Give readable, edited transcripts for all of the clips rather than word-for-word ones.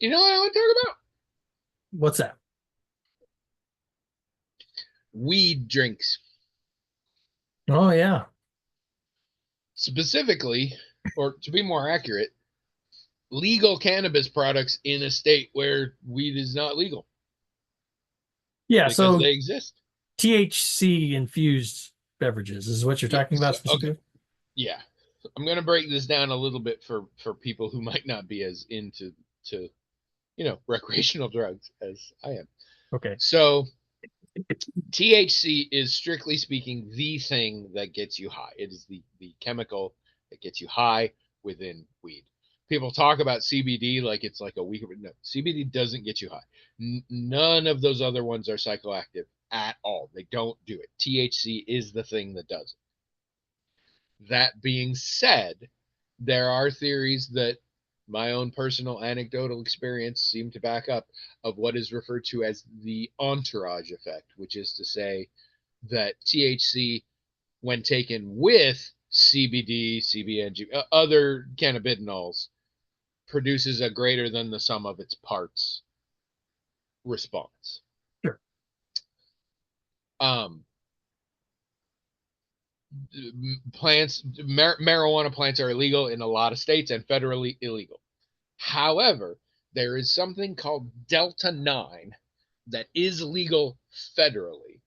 You know what I want to talk about? What's that? Weed drinks. Oh yeah. Specifically, or to be more accurate, legal cannabis products in a state where weed is not legal Yeah, because so they exist. THC infused beverages is what you're Yeah. talking So, about okay. specifically? Yeah. I'm going to break this down a little bit for people who might not be as into to recreational drugs as I am. Okay. So THC is strictly speaking the thing that gets you high. It is the chemical that gets you high within weed. People talk about CBD like it's like a weaker. No, CBD doesn't get you high. None of those other ones are psychoactive at all. They don't do it. THC is the thing that does it. That being said, there are theories that my own personal anecdotal experience seem to back up of what is referred to as the entourage effect, which is to say that THC, when taken with CBD, CBNG, other cannabinoids, produces a greater than the sum of its parts response. Sure. Um, marijuana plants are illegal in a lot of states and federally illegal. However, there is something called Delta 9 that is legal federally,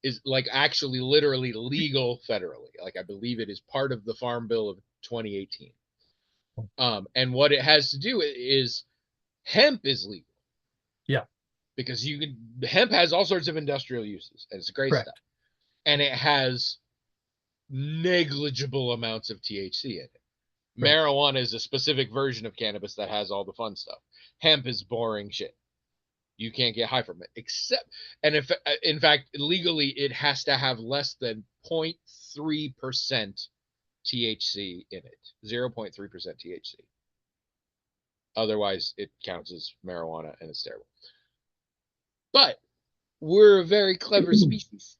is like actually literally legal federally. Like I believe it is part of the Farm Bill of 2018. And what it has to do is hemp is legal Yeah, because hemp has all sorts of industrial uses and it's great stuff. correct. And it has negligible amounts of THC in it. Right. Marijuana is a specific version of cannabis that has all the fun stuff. Hemp is boring shit. You can't get high from it, except, and if in fact legally it has to have less than 0.3% THC in it, 0.3% THC. Otherwise, it counts as marijuana and it's terrible. But we're a very clever species,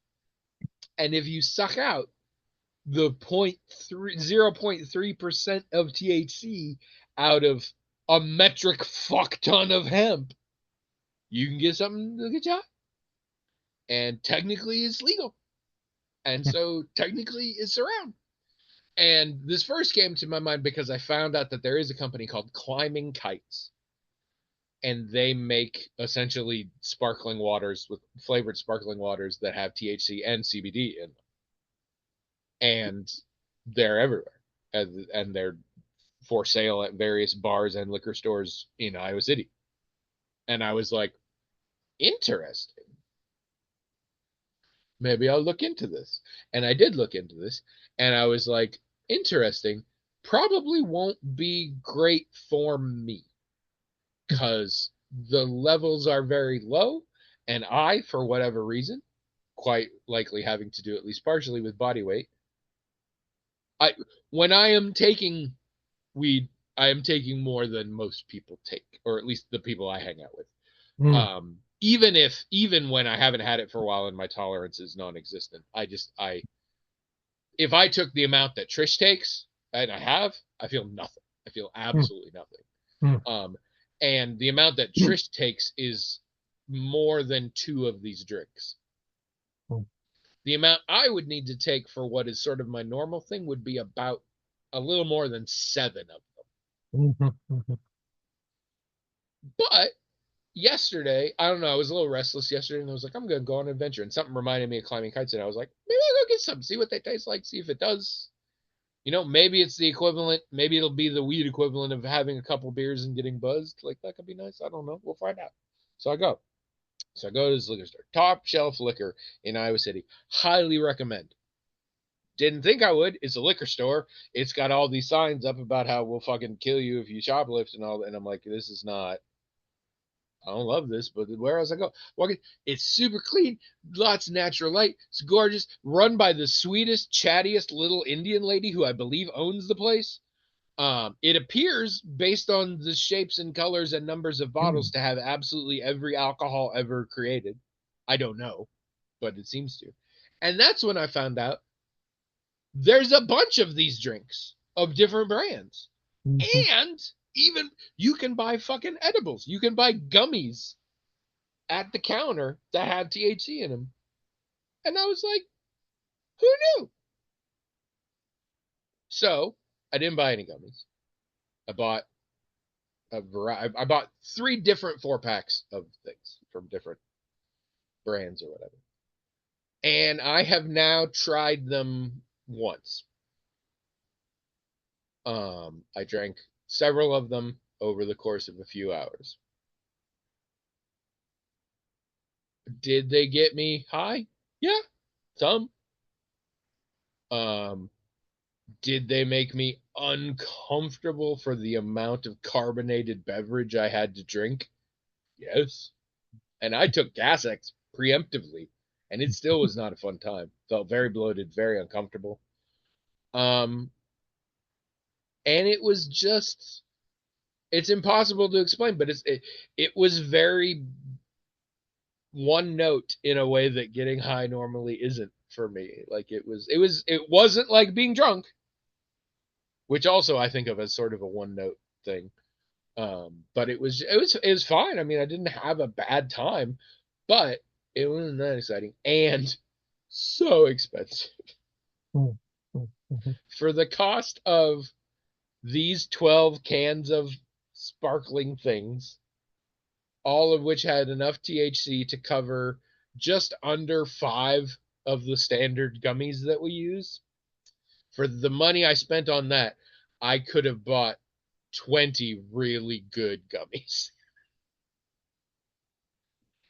and if you suck out the 0.3% of THC out of a metric fuck ton of hemp, you can get something to get you high. And technically, it's legal. And so technically it's around. And this first came to my mind because I found out that there is a company called Climbing Kites, and they make essentially sparkling waters with flavored sparkling waters that have THC and CBD in them, and they're everywhere, and they're for sale at various bars and liquor stores in Iowa City. And I was like, interesting. Maybe I'll look into this. And I did look into this, and I was like, interesting. Probably won't be great for me because the levels are very low, and I, for whatever reason, quite likely having to do at least partially with body weight, I when I am taking weed, I am taking more than most people take, or at least the people I hang out with. Mm. Even when I haven't had it for a while and my tolerance is non-existent, I if I took the amount that Trish takes, and I have, I feel nothing. I feel Mm. absolutely nothing. Mm. Um, and the amount that Trish takes is more than two of these drinks. Mm. The amount I would need to take for what is sort of my normal thing would be about a little more than seven of them. Mhm, mhm. But yesterday, I don't know, I was a little restless yesterday and I was like, I'm going to go on an adventure. And something reminded me of climbing kites. And I was like, maybe I'll go get some, see what they taste like, see if it does. Maybe it's the equivalent. Maybe it'll be the weed equivalent of having a couple beers and getting buzzed. Like that could be nice. I don't know. We'll find out. So I go. So I go to this liquor store, top shelf liquor in Iowa City. Highly recommend. Didn't think I would. It's a liquor store. It's got all these signs up about how we'll fucking kill you if you shoplift and all that. And I'm like, this is not. I don't love this, but where else I go? Walking, it's super clean, lots of natural light. It's gorgeous. Run by the sweetest, chattiest little Indian lady who I believe owns the place. It appears, based on the shapes and colors and numbers of bottles, Mm. to have absolutely every alcohol ever created. I don't know, but it seems to. And that's when I found out there's a bunch of these drinks of different brands. Mhm. And even you can buy fucking edibles. You can buy gummies at the counter that have THC in them. And I was like, who knew? So I didn't buy any gummies. I bought I bought 3 different 4-packs of things from different brands or whatever. And I have now tried them once. I drank several of them over the course of a few hours. Did they get me high? Yeah, some. Did they make me uncomfortable for the amount of carbonated beverage I had to drink? Yes. And I took Gas-X preemptively, and it still was not a fun time. Felt very bloated, very uncomfortable. And it was just, it's impossible to explain, but it was very one note in a way that getting high normally isn't for me. Like it wasn't like being drunk, which also I think of as sort of a one note thing. But it was fine. I mean, I didn't have a bad time, but it wasn't that exciting and so expensive. For the cost of these 12 cans of sparkling things, all of which had enough THC to cover just under 5 of the standard gummies that we use. For the money I spent on that, I could have bought 20 really good gummies.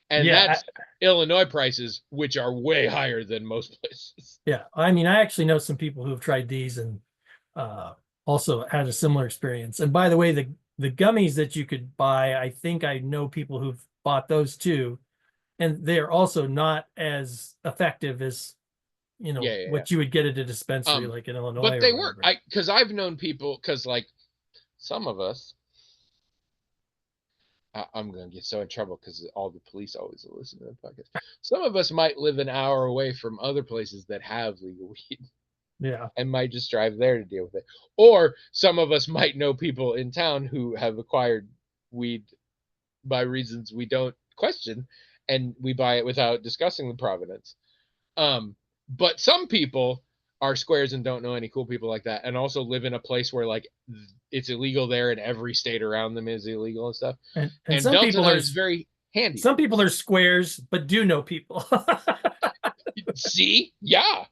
And that's Illinois prices, which are way higher than most places. Yeah, I mean, I actually know some people who have tried these and also had a similar experience. And by the way, the gummies that you could buy, I think I know people who've bought those too, and they're also not as effective as what you would get at a dispensary like in Illinois. But they work. Because I've known people, because like some of us, I'm going to get so in trouble because all the police always listen to the podcast. Some of us might live an hour away from other places that have legal weed. Yeah. And might just drive there to deal with it. Or some of us might know people in town who have acquired weed by reasons we don't question, and we buy it without discussing the provenance. But some people are squares and don't know any cool people like that, and also live in a place where like it's illegal there and every state around them is illegal and stuff. And some Delta people are very handy. Some people are squares but do know people. See? Yeah.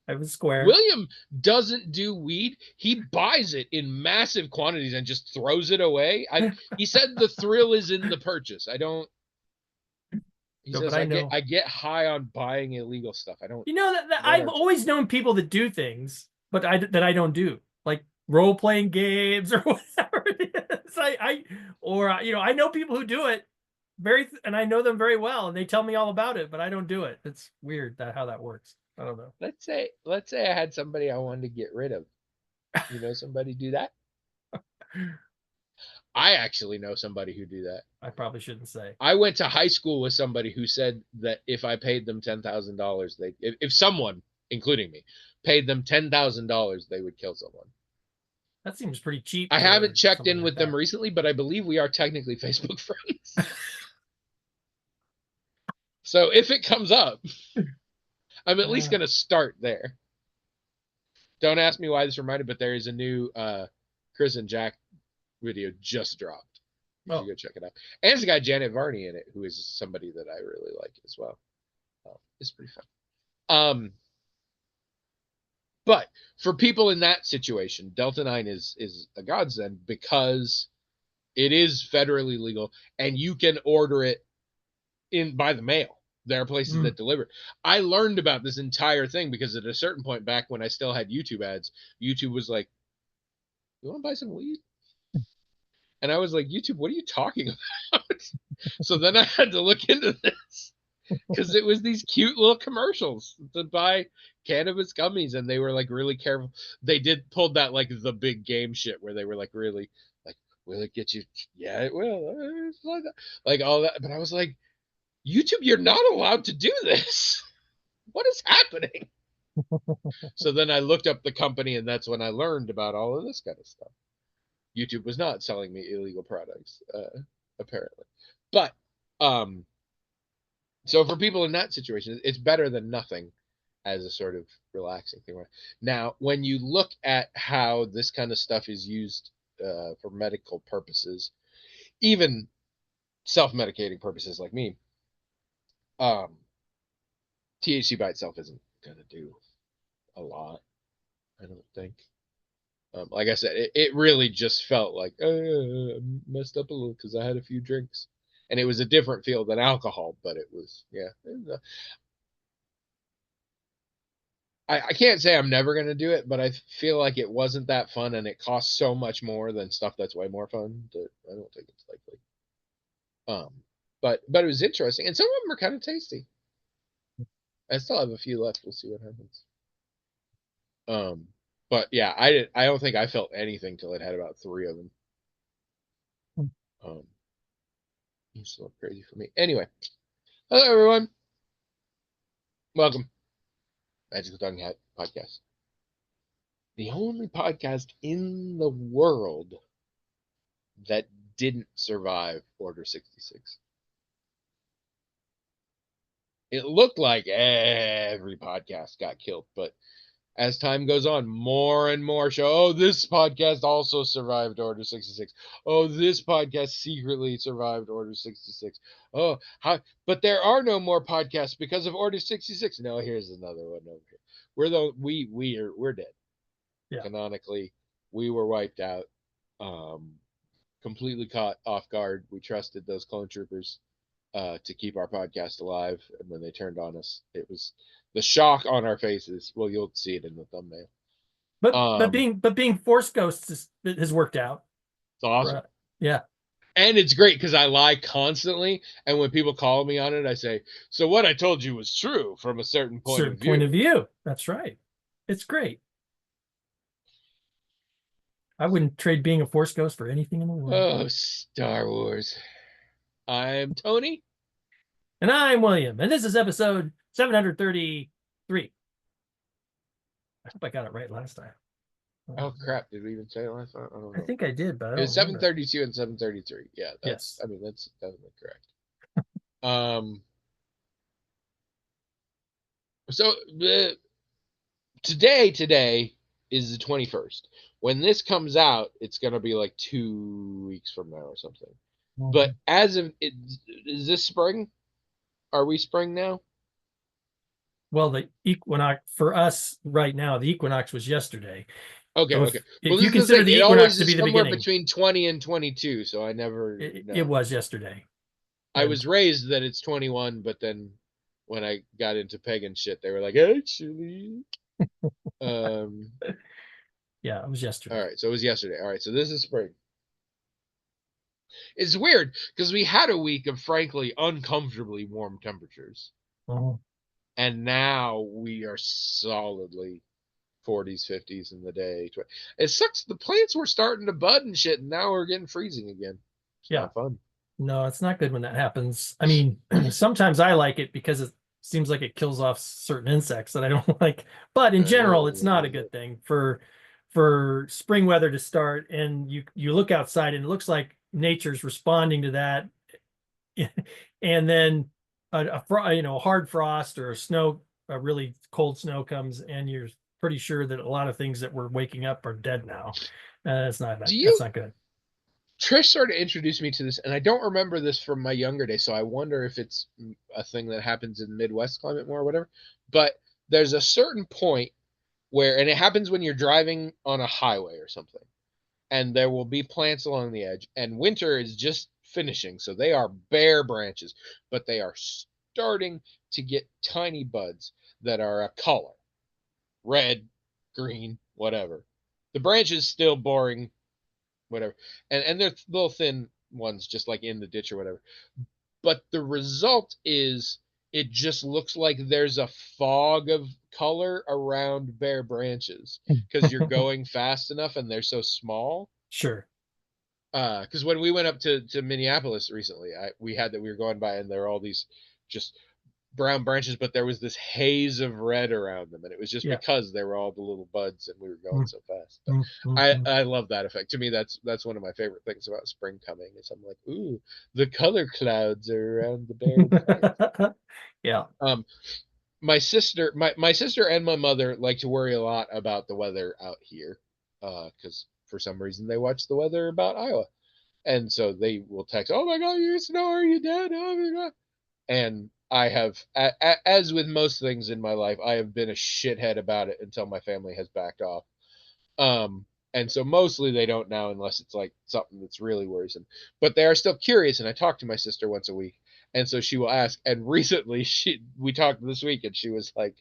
I was square. William doesn't do weed. He buys it in massive quantities and just throws it away. He said the thrill is in the purchase. I don't. He says I get high on buying illegal stuff. I don't. That I've always known people that do things, but I don't do, like role playing games or whatever it is. I know people who do it and I know them very well, and they tell me all about it, but I don't do it. It's weird how that works. I don't know. Let's say I had somebody I wanted to get rid of. You know somebody do that? I actually know somebody who do that. I probably shouldn't say. I went to high school with somebody who said that if I paid them $10,000, if someone, including me, paid them $10,000, they would kill someone. That seems pretty cheap. I haven't checked in with them recently, but I believe we are technically Facebook friends. So if it comes up, I'm at least going to start there. Don't ask me why this reminded, but there is a new Chris and Jack video just dropped. You should go check it out. And it's got Janet Varney in it, who is somebody that I really like as well. It's pretty fun. But for people in that situation, Delta 9 is a godsend because it is federally legal and you can order it by the mail. There are places that deliver. I learned about this entire thing because at a certain point back when I still had YouTube ads, YouTube was like, "You want to buy some weed?" And I was like, "YouTube, what are you talking about?" So then I had to look into this because it was these cute little commercials to buy cannabis gummies, and they were like really careful. They pulled that like the big game shit where they were like really like, "Will it get you?" Yeah, it will. Like all that. But I was like, YouTube, you're not allowed to do this. What is happening? So then I looked up the company, and that's when I learned about all of this kind of stuff. YouTube was not selling me illegal products, apparently. But so for people in that situation, it's better than nothing as a sort of relaxing thing. Now, when you look at how this kind of stuff is used for medical purposes, even self-medicating purposes like me, THC by itself isn't gonna do a lot, I don't think. Like I said, it really just felt like I messed up a little because I had a few drinks, and it was a different feel than alcohol, but it was I can't say I'm never gonna do it, but I feel like it wasn't that fun, and it costs so much more than stuff that's way more fun that I don't think it's likely. But it was interesting, and some of them are kind of tasty. I still have a few left. We'll see what happens. But yeah, I don't think I felt anything till it had about 3 of them. It's a little crazy for me. Anyway, hello everyone. Welcome. Magical Talking Hat Podcast. The only podcast in the world that didn't survive Order 66. It looked like every podcast got killed, but as time goes on, more and more show. Oh, this podcast also survived Order 66. Oh, this podcast secretly survived Order 66. Oh, how? But there are no more podcasts because of Order 66. No, here's another one over here. We're dead. Yeah. Canonically, we were wiped out. Completely caught off guard. We trusted those clone troopers to keep our podcast alive, and when they turned on us, it was the shock on our faces. Well, you'll see it in the thumbnail. But being Force Ghosts has worked out. It's awesome. Right. Yeah. And it's great because I lie constantly, and when people call me on it, I say, "So what I told you was true from a certain point of view." That's right. It's great. I wouldn't trade being a Force Ghost for anything in the world. Oh, Star Wars. I'm Tony. And I'm William. And this is episode 733. I hope I got it right last time. Oh, crap. Did we even say it last time? I don't know. I think I did, but I don't It was 732 and 733. Yeah. Yes. I mean, that's definitely correct. So today is the 21st. When this comes out, it's going to be like 2 weeks from now or something. Mm-hmm. But as of is this spring? Are we spring now? Well, the equinox for us right now, the equinox was yesterday. Okay, so okay. If you consider the equinox to be the beginning, between 20 and 22, so I never. It was yesterday. I was raised that it's 21, but then when I got into pagan shit, they were like, actually. Yeah, it was yesterday. All right, so it was yesterday. All right, so this is spring. It's weird because we had a week of frankly uncomfortably warm temperatures. Uh-huh. And now we are solidly 40s, 50s in the day. It sucks. The plants were starting to bud and shit, and now we're getting freezing again. It's not fun. No, it's not good when that happens. I mean, sometimes I like it because it seems like it kills off certain insects that I don't like. But in general, it's not a good thing for spring weather to start. And you look outside and it looks like nature's responding to that. And then a hard frost or a really cold snow comes, and you're pretty sure that a lot of things that were waking up are dead now. That's not good. Trish sort of introduced me to this, and I don't remember this from my younger days, so I wonder if it's a thing that happens in Midwest climate more or whatever. But there's a certain point where, and it happens when you're driving on a highway or something, and there will be plants along the edge, and winter is just finishing, so they are bare branches, but they are starting to get tiny buds that are a color, red, green, whatever. The branch is still boring, whatever, and they're little thin ones, just like in the ditch or whatever. But the result is it just looks like there's a fog of color around bare branches because you're going fast enough and they're so small. Sure. Because when we went up to Minneapolis recently, we were going by, and there were all these just brown branches, but there was this haze of red around them, and it was just Yeah. because they were all the little buds and we were going so fast. But Mm. I love that effect. To me, that's one of my favorite things about spring coming. Is I'm like, ooh, the color clouds are around the berry plants. Yeah. My sister and my mother like to worry a lot about the weather out here, because for some reason they watch the weather about Iowa, and so they will text, "Oh my God, you're snow, are you dead? Oh my God!" And I have, as with most things in my life, I have been a shithead about it until my family has backed off. And so mostly they don't now unless it's like something that's really worrisome. But they are still curious, and I talk to my sister once a week, and so she will ask. And recently, we talked this week, and she was like,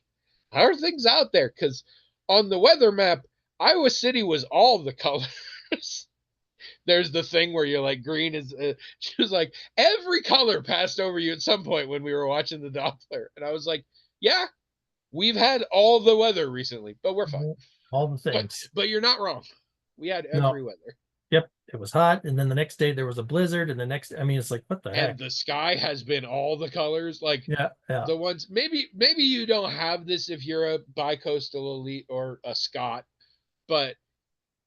"How are things out there?" Because on the weather map, Iowa City was all the colors. There's the thing where you're like green is. She was like, every color passed over you at some point when we were watching the Doppler, and I was like, "Yeah, we've had all the weather recently, but we're fine." All the things. But you're not wrong. We had No. every weather. Yep. It was hot, and then the next day there was a blizzard, and the next, I mean, it's like, what the And heck? the sky has been all the colors. Like Yeah. the ones maybe you don't have this if you're a bicoastal elite or a Scot, but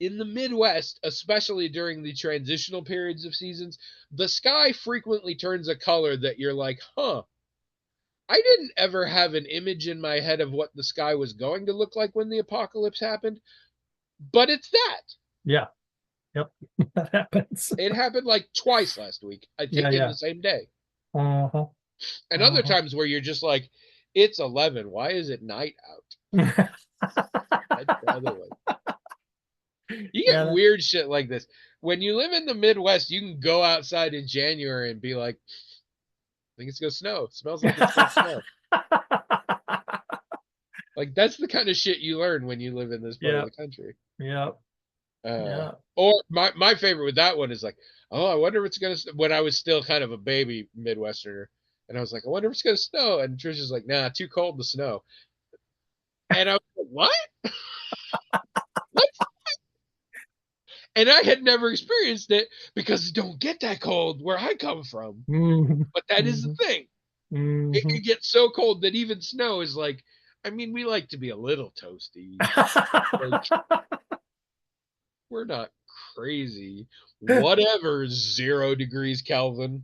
in the Midwest, especially during the transitional periods of seasons, the sky frequently turns a color that you're like, huh, I didn't ever have an image in my head of what the sky was going to look like when the apocalypse happened, but it's that. Yeah. Yep. That happens. It happened like twice last week, I Yeah. think in Yeah. the same day. Uh-huh. And other times where you're just like, it's 11. Why is it night out? That's the other one. You get Yeah. weird shit like this. When you live in the Midwest, you can go outside in January and be like, I think it's going to snow. It smells like it's going to snow. Like, that's the kind of shit you learn when you live in this part of Yeah. the country. Yeah. Yeah. Or my favorite with that one is like, oh, I wonder if it's going to, when I was still kind of a baby Midwesterner. And I was like, I wonder if it's going to snow. And Trisha's like, nah, too cold to snow. And I was like, what? What? And I had never experienced it because it don't get that cold where I come from. Mhm. But that is the thing. It Mhm. could get so cold that even snow is like, I mean, we like to be a little toasty. Like, we're not crazy. Whatever, 0 degrees Kelvin.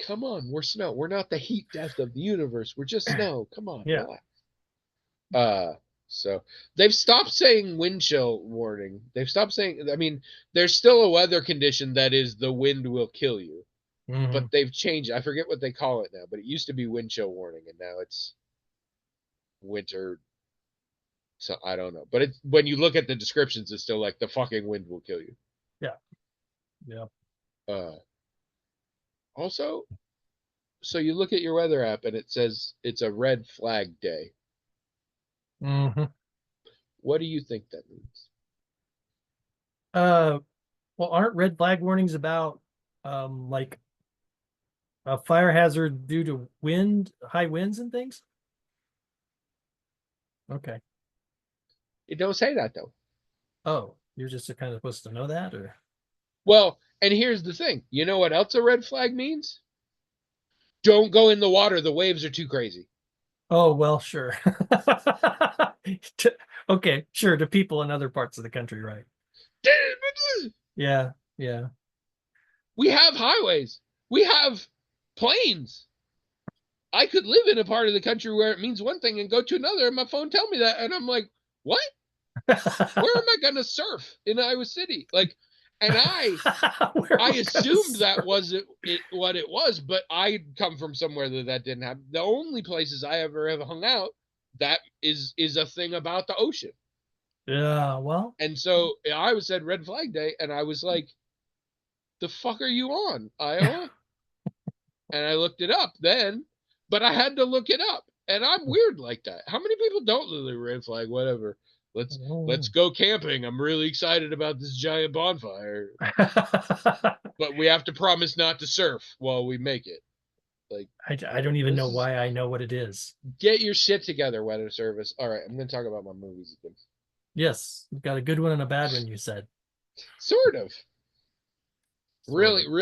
Come on, we're snow. We're not the heat death of the universe. We're just snow. Come on, Yeah. relax. So they've stopped saying wind chill warning. They've stopped saying, I mean, there's still a weather condition that is the wind will kill you, but Mhm. they've changed. I forget what they call it now, but it used to be wind chill warning, and now it's winter. So I don't know, but it's when you look at the descriptions, it's still like the fucking wind will kill you. Yeah. Yeah. Uh, Also, so you look at your weather app and it says it's a red flag day. Mhm. What do you think that means? Well, aren't red flag warnings about like a fire hazard due to high winds and things? Okay. It don't say that though. Oh, you're just kind of supposed to know that, or? Well, and here's the thing. You know what else a red flag means? Don't go in the water. The waves are too crazy. Oh, well, sure. Okay, sure, to people in other parts of the country, right? Yeah, yeah. We have highways. We have planes. I could live in a part of the country where it means one thing and go to another, and my phone tell me that, and I'm like, what? Where am I gonna surf in Iowa City? Like, and I assumed that wasn't what it was, but I come from somewhere that didn't happen. The only places I ever have hung out that is a thing about the ocean. Yeah, well, And so I was said red flag day, and I was like, the fuck are you on, Iowa? And I looked it up then, but I had to look it up. And I'm weird like that. How many people don't literally red flag? Whatever. Let's go camping. I'm really excited about this giant bonfire. But we have to promise not to surf while we make it. Like, I don't even know why I know what it is. get your shit together, weather service. All right, I'm gonna talk about my movies again. Yes, you've got a good one and a bad one, you said. Sort of. sort of.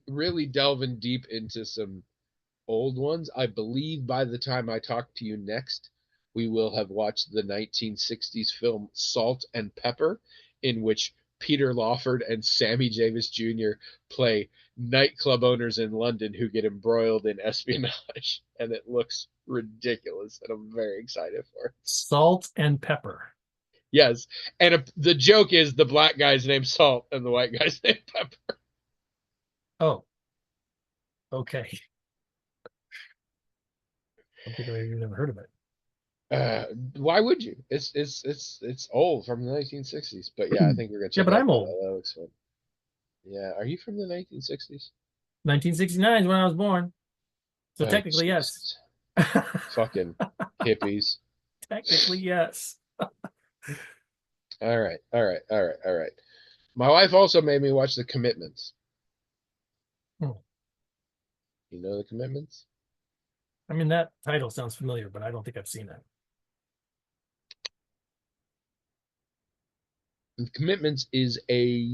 Really delving deep into some old ones. I believe by the time I talk to you next, we will have watched the 1960s film Salt and Pepper, in which Peter Lawford and Sammy Davis Jr. play nightclub owners in London who get embroiled in espionage, and it looks ridiculous, and I'm very excited for it. Salt and Pepper. Yes, and the joke is the black guy's named Salt and the white guy's named Pepper. Oh, okay. I don't think I've even never heard of it. Why would you? It's old from the 1960s, but yeah, I think we're gonna Yeah, check but out I'm old. that. That looks fun. Yeah, are you from the 1960s? 1969 is when I was born. So Oh, technically, yes. Jesus. Fucking hippies. Technically, yes. All right, all right, all right, all right. My wife also made me watch The Commitments. Hmm. You know The Commitments? I mean, that title sounds familiar, but I don't think I've seen it. The Commitments is a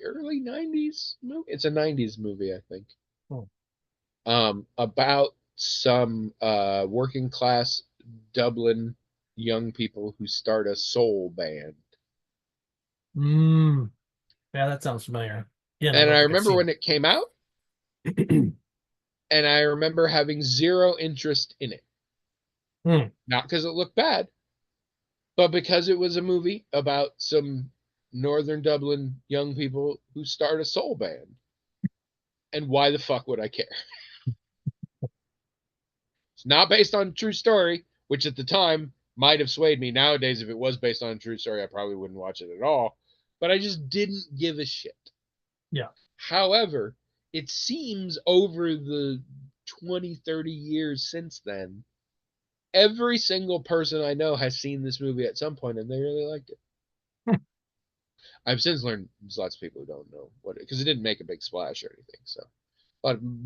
early 90s movie. It's a 90s movie, I think. Hmm. About some working class Dublin young people who start a soul band. Yeah, that sounds familiar. Yeah, and I And don't I think I've remember seen when it came out, it. and I remember having zero interest in it. Not because it looked bad, but because it was a movie about some northern Dublin young people who start a soul band. And why the fuck would I care? It's not based on a true story, which at the time might have swayed me. Nowadays, if it was based on a true story, I probably wouldn't watch it at all. But I just didn't give a shit. Yeah. However, it seems over the 20, 30 years since then, every single person I know has seen this movie at some point and they really liked it. I've since learned there's lots of people who don't know what it, because it didn't make a big splash or anything. So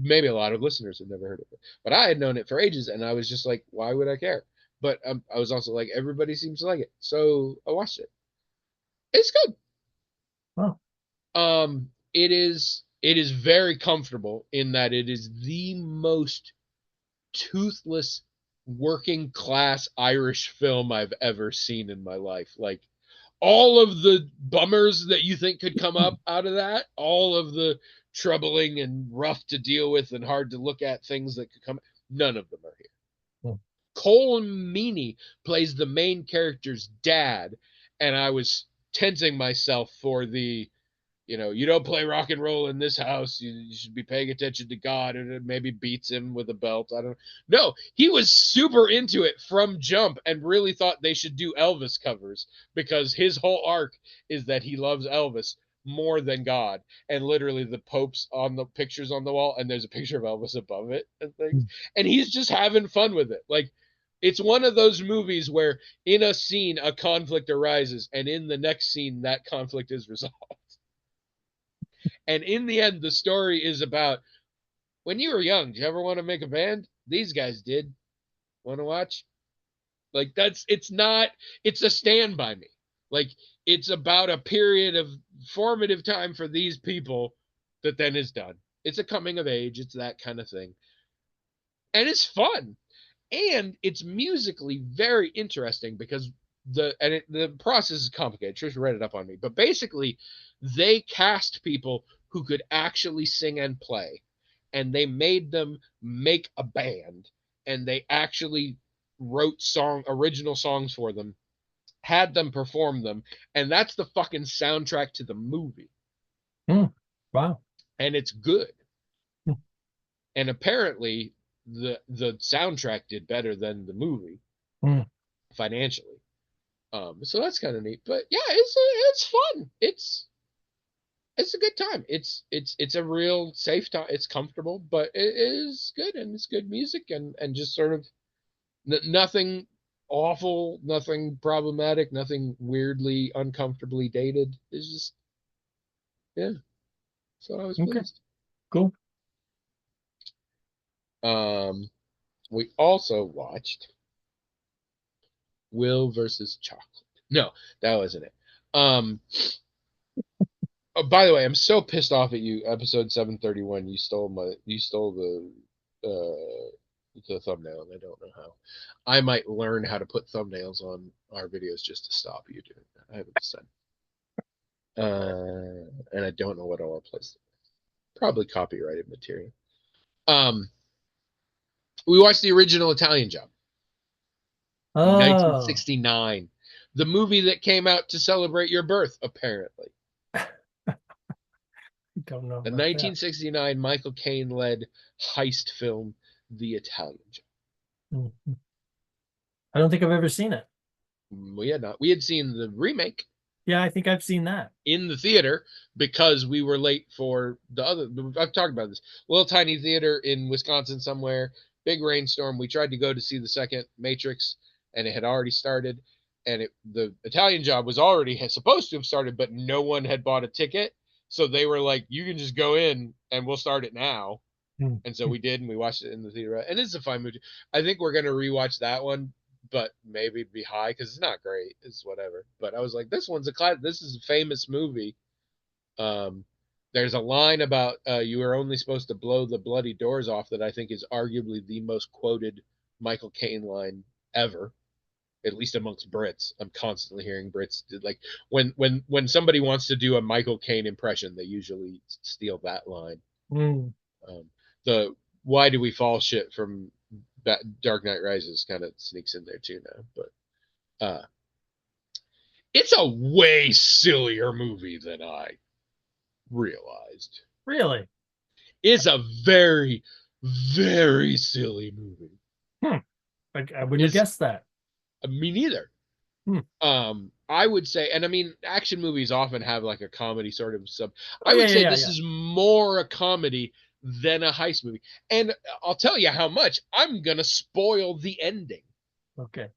maybe a lot of listeners have never heard of it, but I had known it for ages, and I was just like, why would I care? But I was also like, everybody seems to like it, so I watched it. It's good. Oh. It is very comfortable in that it is the most toothless working class Irish film I've ever seen in my life. Like all of the bummers that you think could come up out of that, all of the troubling and rough to deal with and hard to look at things that could come, none of them are here. Colm Meaney plays the main character's dad, and I was tensing myself for the, you don't play rock and roll in this house. You should be paying attention to God, and it maybe beats him with a belt. I don't know. No, he was super into it from jump and really thought they should do Elvis covers because his whole arc is that he loves Elvis more than God. And literally the Pope's on the pictures on the wall, and there's a picture of Elvis above it and things. And he's just having fun with it. Like, it's one of those movies where in a scene a conflict arises, and in the next scene that conflict is resolved. And in the end, the story is about when you were young, did you ever want to make a band? These guys did. Want to watch? Like, it's a stand by me. Like, it's about a period of formative time for these people that then is done. It's a coming of age, it's that kind of thing. And it's fun. And it's musically very interesting because the process is complicated. Trish read it up on me, but basically, they cast people who could actually sing and play, and they made them make a band, and they actually wrote original songs for them, had them perform them, and that's the fucking soundtrack to the movie. Wow. And it's good. And apparently the soundtrack did better than the movie financially. So that's kind of neat. But yeah, it's fun. It's a good time. It's a real safe time. It's comfortable, but it is good, and it's good music, and just sort of nothing awful, nothing problematic, nothing weirdly uncomfortably dated. It's just, yeah. So I was pleased. Cool. We also watched Will versus Chocolate. No, that wasn't it. Oh, by the way, I'm so pissed off at you. Episode 731. You stole the thumbnail, and I don't know how. I might learn how to put thumbnails on our videos just to stop you doing that. I haven't decided. And I don't know what I'll replace it. Probably copyrighted material. Um, we watched the original Italian Job, Oh, 1969, the movie that came out to celebrate your birth, apparently. don't know The about that. 1969 Michael Caine led heist film, The Italian Job. Mhm. I don't think I've ever seen it. We had seen the remake Yeah, I think I've seen that. in the theater because we were late for the other. I've talked about this little tiny theater in Wisconsin somewhere. Big rainstorm. We tried to go to see the second Matrix, and it had already started. And the Italian Job was already supposed to have started, but no one had bought a ticket, so they were like, "You can just go in, and we'll start it now." Mm. And so we did, and we watched it in the theater. And it's a fun movie. I think we're gonna rewatch that one, but maybe it'd be high because it's not great. It's whatever. But I was like, this one's a class. This is a famous movie. Um, there's a line about you are only supposed to blow the bloody doors off that I think is arguably the most quoted Michael Caine line ever, at least amongst Brits. I'm constantly hearing Brits like when somebody wants to do a Michael Caine impression, they usually steal that line. Mm. Um, the why do we fall shit from Dark Knight Rises kind of sneaks in there too now, but it's a way sillier movie than I realized. Really? It's a very, very silly movie. Hmm. I wouldn't have It's guessed that. me neither. Hmm. I would say, and I mean, action movies often have like a comedy sort of sub. Oh I yeah, would yeah, say yeah, this yeah. is more a comedy than a heist movie. And I'll tell you how much. I'm gonna spoil the ending. Okay.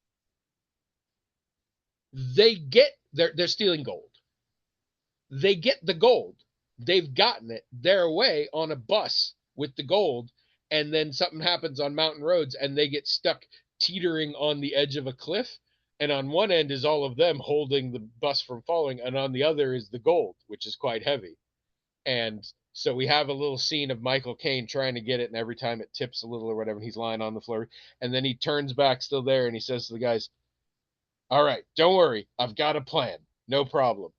They're stealing gold. They get the gold. They've gotten it. They're away on a bus with the gold, and then something happens on mountain roads, and they get stuck teetering on the edge of a cliff. And on one end is all of them holding the bus from falling, and on the other is the gold, which is quite heavy. And so we have a little scene of Michael Caine trying to get it, and every time it tips a little or whatever, and he's lying on the floor. And then he turns back, still there, and he says to the guys, "All right, don't worry, I've got a plan. No problem."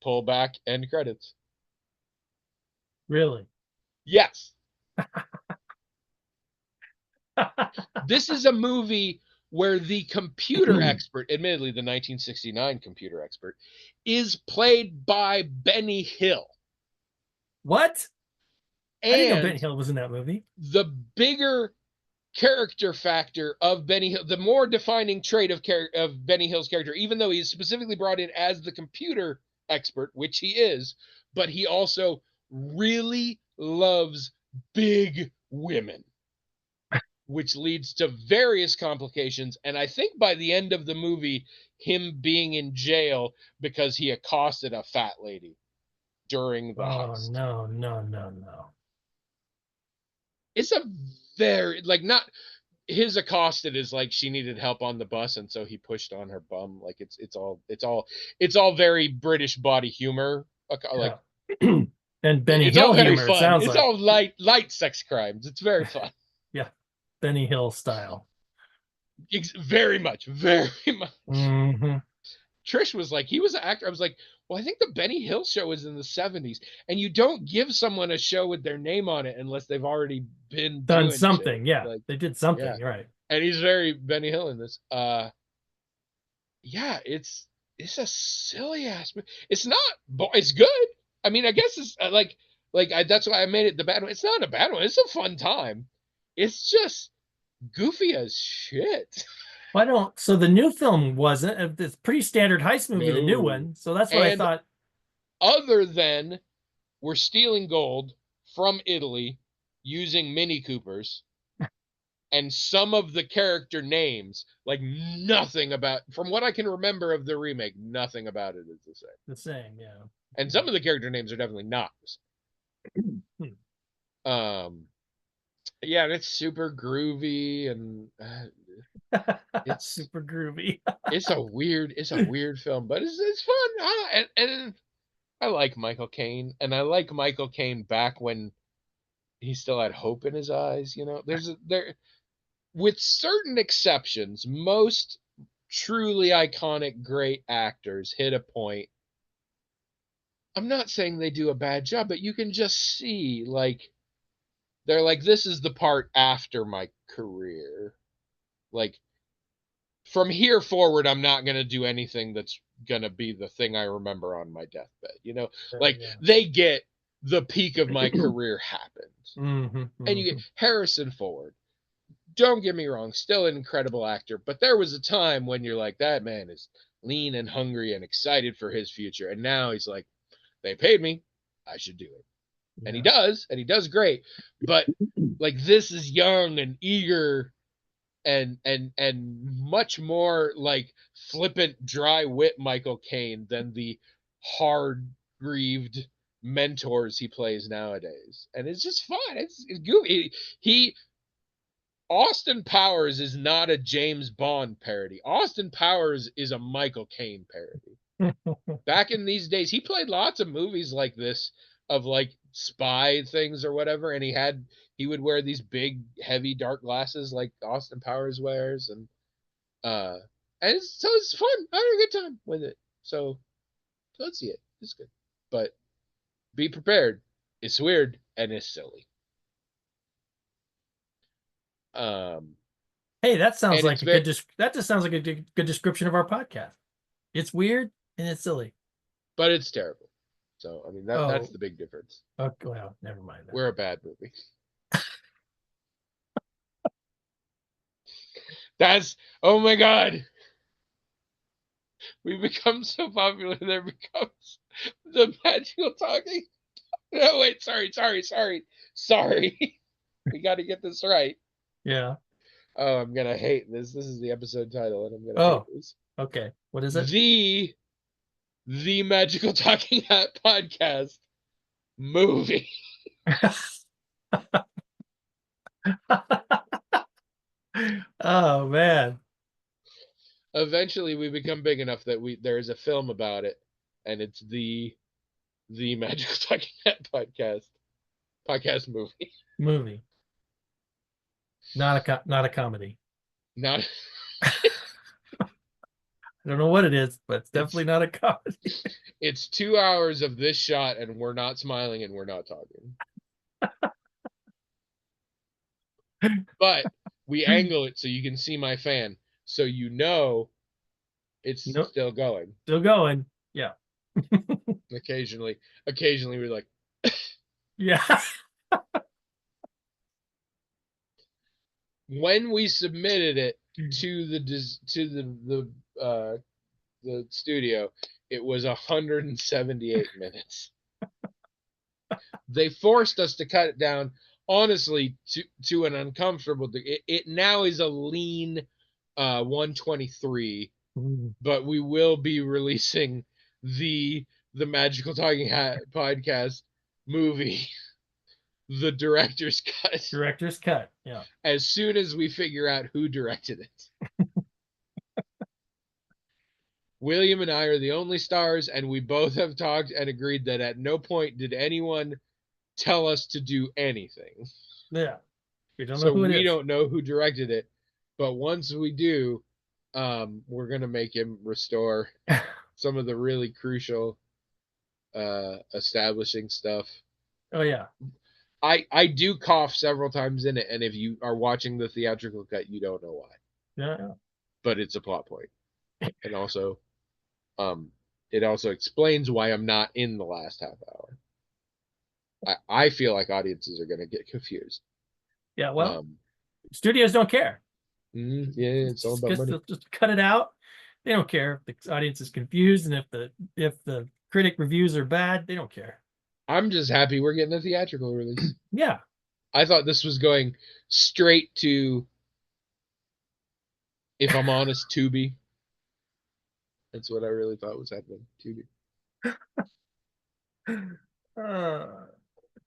Pull back, end credits. Really? Yes, this is a movie where the computer expert, admittedly the 1969 computer expert, is played by Benny Hill. What? I didn't know Ben And Hill was in that movie. the bigger character factor of Benny Hill, the more defining trait of Benny Hill's character, even though he's specifically brought in as the computer expert, which he is, but he also really loves big women, which leads to various complications. And I think by the end of the movie, him being in jail because he accosted a fat lady during the Oh heist. no, no, no, no. It's a very like not his accosted is like she needed help on the bus and so he pushed on her bum. Like it's all very British body humor. Like Yeah. And Benny it's all Hill very humor, it fun. sounds It's like. all light sex crimes. It's very fun. Yeah. Benny Hill style. Very much, very much. Hmm. Trish was like, he was an actor. I was like, well, I think the Benny Hill show was in the 70s. And you don't give someone a show with their name on it unless they've already been Done doing shit. something. Yeah. Like, They did yeah. something. You're right. And he's very Benny Hill in this. Yeah, it's a silly ass. It's not, it's good. I mean, I guess it's that's why I made it the bad one. It's not a bad one. It's a fun time. It's just goofy as shit. Why don't so the new film wasn't it's pretty standard heist movie, the new No. one. So that's what I And thought. other than we're stealing gold from Italy using Mini Coopers and some of the character names, like nothing about, from what I can remember of the remake, nothing about it is the same. The same, yeah. And some of the character names are definitely not the same. Yeah, and it's super groovy and it's super groovy. it's a weird film, but it's fun. And I like Michael Caine, and I like Michael Caine back when he still had hope in his eyes. You know, there with certain exceptions, most truly iconic great actors hit a point. I'm not saying they do a bad job, but you can just see like they're like, this is the part after my career. Like from here forward, I'm not gonna do anything that's gonna be the thing I remember on my deathbed. You know, like Yeah. they get the peak of my career happened. And you get Mm-hmm. Harrison Ford. Don't get me wrong, still an incredible actor, but there was a time when you're like, that man is lean and hungry and excited for his future. And now he's like, they paid me, I should do it. Yeah. And he does great. But like this is young and eager and much more like flippant, dry wit Michael Caine than the hard grieved mentors he plays nowadays. And it's just fun. It's goofy. He Austin Powers is not a James Bond parody. Austin Powers is a Michael Caine parody. Back in these days, he played lots of movies like this of like spy things or whatever, and he would wear these big, heavy, dark glasses like Austin Powers wears, uh, so it's fun. I had a good time with it. So let's see it. It's good, but be prepared. It's weird and it's silly. Um, Hey, that sounds and like it's a very, that just sounds like a good description of our podcast. It's weird and it's silly. but it's terrible. So I mean that's Oh, the big difference. okay, well, never mind that. We're a bad movie. That's oh my god. We become so popular there becomes the magical talking. No, wait, sorry. We got to get this right. Yeah. Oh, I'm gonna hate this. This is the episode title, and I'm gonna hate Oh, this. okay. What is it? The Magical Talking Hat podcast movie. Oh man. Eventually, we become big enough that there is a film about it, and it's the Magical Talking Hat podcast movie. Movie. Not a comedy. Not I don't know what it is, but it's definitely it's not a comedy. it's 2 hours of this shot, and we're not smiling and we're not talking. But we angle it so you can see my fan, so you know it's Nope. still going. Still going. Yeah. Occasionally we're like, Yeah. when we submitted it to the studio, it was 178 minutes. They forced us to cut it down, honestly, to an uncomfortable. It now is a lean 123, but we will be releasing the Magical Talking Hat podcast movie, the director's cut, Director's cut. Yeah. as soon as we figure out who directed it. William and I are the only stars, and we both have talked and agreed that at no point did anyone tell us to do anything. Yeah. We don't know So who it we is. don't know who directed it, but once we do, we're gonna make him restore some of the really crucial establishing stuff. Oh yeah. I do cough several times in it, and if you are watching the theatrical cut, you don't know why. Yeah. But it's a plot point, and also, it also explains why I'm not in the last half hour. I feel like audiences are gonna get confused. Yeah. Well, studios don't care. Yeah, it's all about money. Just cut it out. They don't care if the audience is confused, and if the critic reviews are bad, they don't care. I'm just happy we're getting a theatrical release. Yeah. I thought this was going straight to, if I'm honest, Tubi. That's what I really thought was happening. Tubi.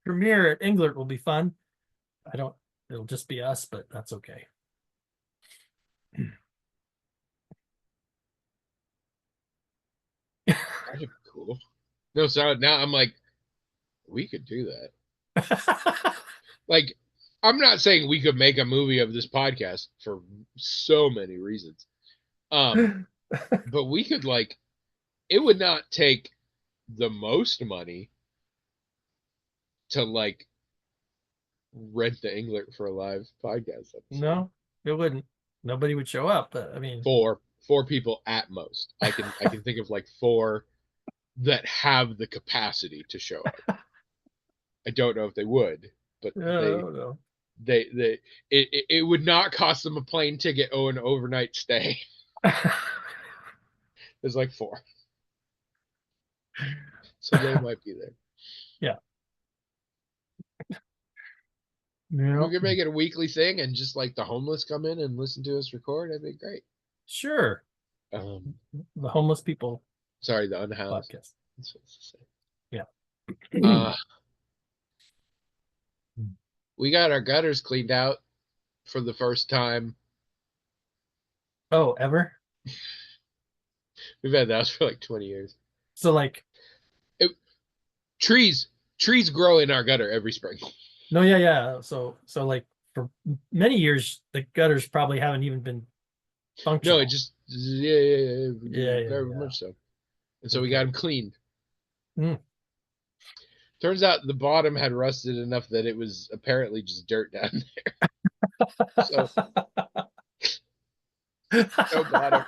Premiere at Englert will be fun. It'll just be us, but that's okay. That'd be cool. No, so now I'm like, we could do that. Like, I'm not saying we could make a movie of this podcast for so many reasons. But we could like, it would not take the most money to like rent the Engler for a live podcast episode. No, it wouldn't. Nobody would show up. But I mean, Four people at most. I can think of like four that have the capacity to show up. I don't know if they would, but no. it would not cost them a plane ticket or an overnight stay. There's like four. So they might be there. Yeah. We could make it a weekly thing and just like the homeless come in and listen to us record. That'd be great. Sure. The homeless people Sorry, the unhoused. podcast. That's what to say. Yeah. We got our gutters cleaned out for the first time. Oh, ever? We've had that for like 20 years. So like trees grow in our gutter every spring. No, yeah. So like for many years the gutters probably haven't even been functional. No, it just very much so. And so we got them cleaned. Turns out the bottom had rusted enough that it was apparently just dirt down there. So no bottom.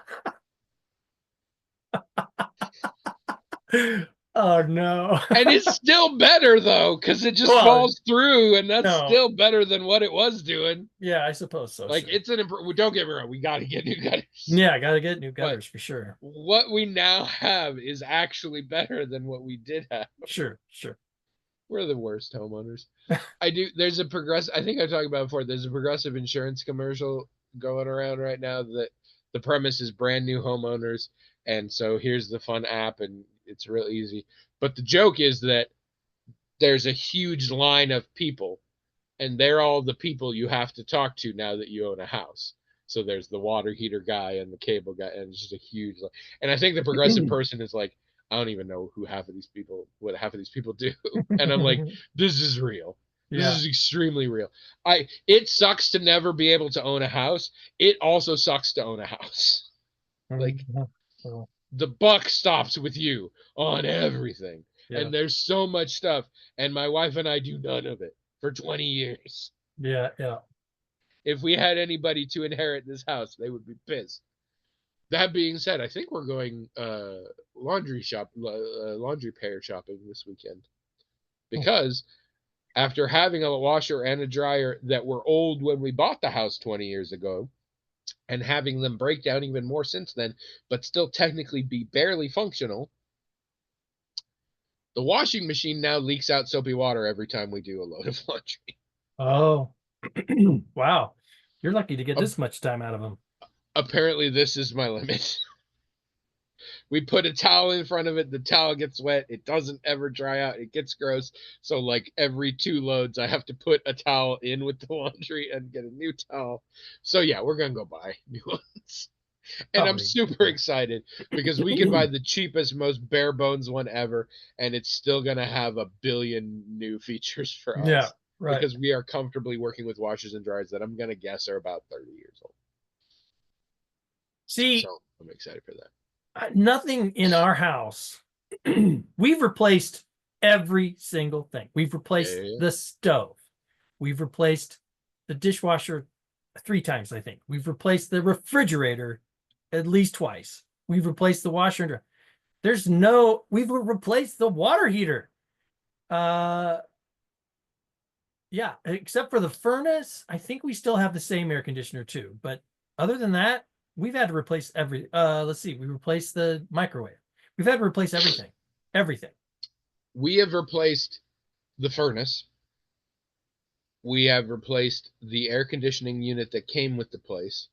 Oh no. And it's still better though, because it just falls through, and that's still better than what it was doing. Yeah, I suppose so. Like it's an don't get me wrong, we got to get new gutters. Yeah, got to get new gutters for sure. What we now have is actually better than what we did have. Sure. We're the worst homeowners. There's a I think I talked about before, there's a Progressive insurance commercial going around right now that the premise is brand new homeowners, and so here's the fun app, and it's real easy. But the joke is that there's a huge line of people, and they're all the people you have to talk to now that you own a house. So there's the water heater guy and the cable guy, and it's just a huge. And I think the Progressive person is like, I don't even know what half of these people do. And I'm like, this is real. This is extremely real. It sucks to never be able to own a house. It also sucks to own a house. Like the buck stops with you on everything. Yeah. And there's so much stuff. And my wife and I do none of it for 20 years. Yeah. If we had anybody to inherit this house, they would be pissed. That being said, I think we're going laundry pair shopping this weekend. Because after having a washer and a dryer that were old when we bought the house 20 years ago, and having them break down even more since then, but still technically be barely functional, the washing machine now leaks out soapy water every time we do a load of laundry. Oh, wow. You're lucky to get this much time out of them. Apparently, this is my limit. We put a towel in front of it, the towel gets wet, it doesn't ever dry out, it gets gross. So like every 2 loads, I have to put a towel in with the laundry and get a new towel. So yeah, we're gonna go buy new ones. And I'm super excited because we can buy the cheapest, most bare bones one ever, and it's still gonna have a billion new features for us. Yeah, right. Because we are comfortably working with washers and dryers that I'm gonna guess are about 30 years old. See, so I'm excited for that. Nothing in our house. We've replaced every single thing. We've replaced the stove. We've replaced the dishwasher 3 times, I think. We've replaced the refrigerator at least twice. We've replaced the washer and dryer. We've replaced the water heater. Yeah, except for the furnace. I think we still have the same air conditioner too. But other than that, we've had to replace let's see, we replaced the microwave. We've had to replace everything. We have replaced the furnace. We have replaced the air conditioning unit that came with the place.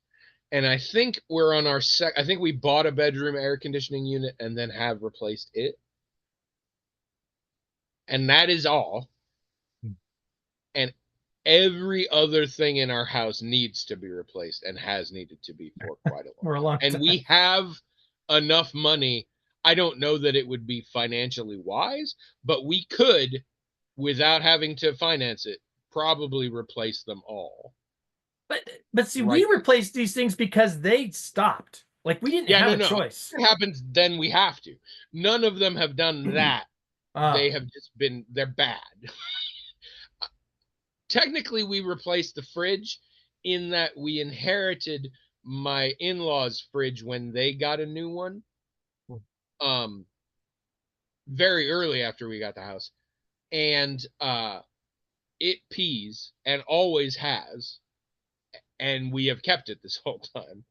And I think we're on our I think we bought a bedroom air conditioning unit and then have replaced it. And that is all. And every other thing in our house needs to be replaced and has needed to be for quite a long time. And we have enough money. I don't know that it would be financially wise, but we could, without having to finance it, probably replace them all. But see, we Right. replaced these things because they stopped. Like we didn't Yeah, have no, a no. choice. If it happens, then we have to. None of them have done that. Ah, They have just been, they're bad. Technically, we replaced the fridge in that we inherited my in-laws' fridge when they got a new one. Um, very early after we got the house. And it pees and always has, and we have kept it this whole time.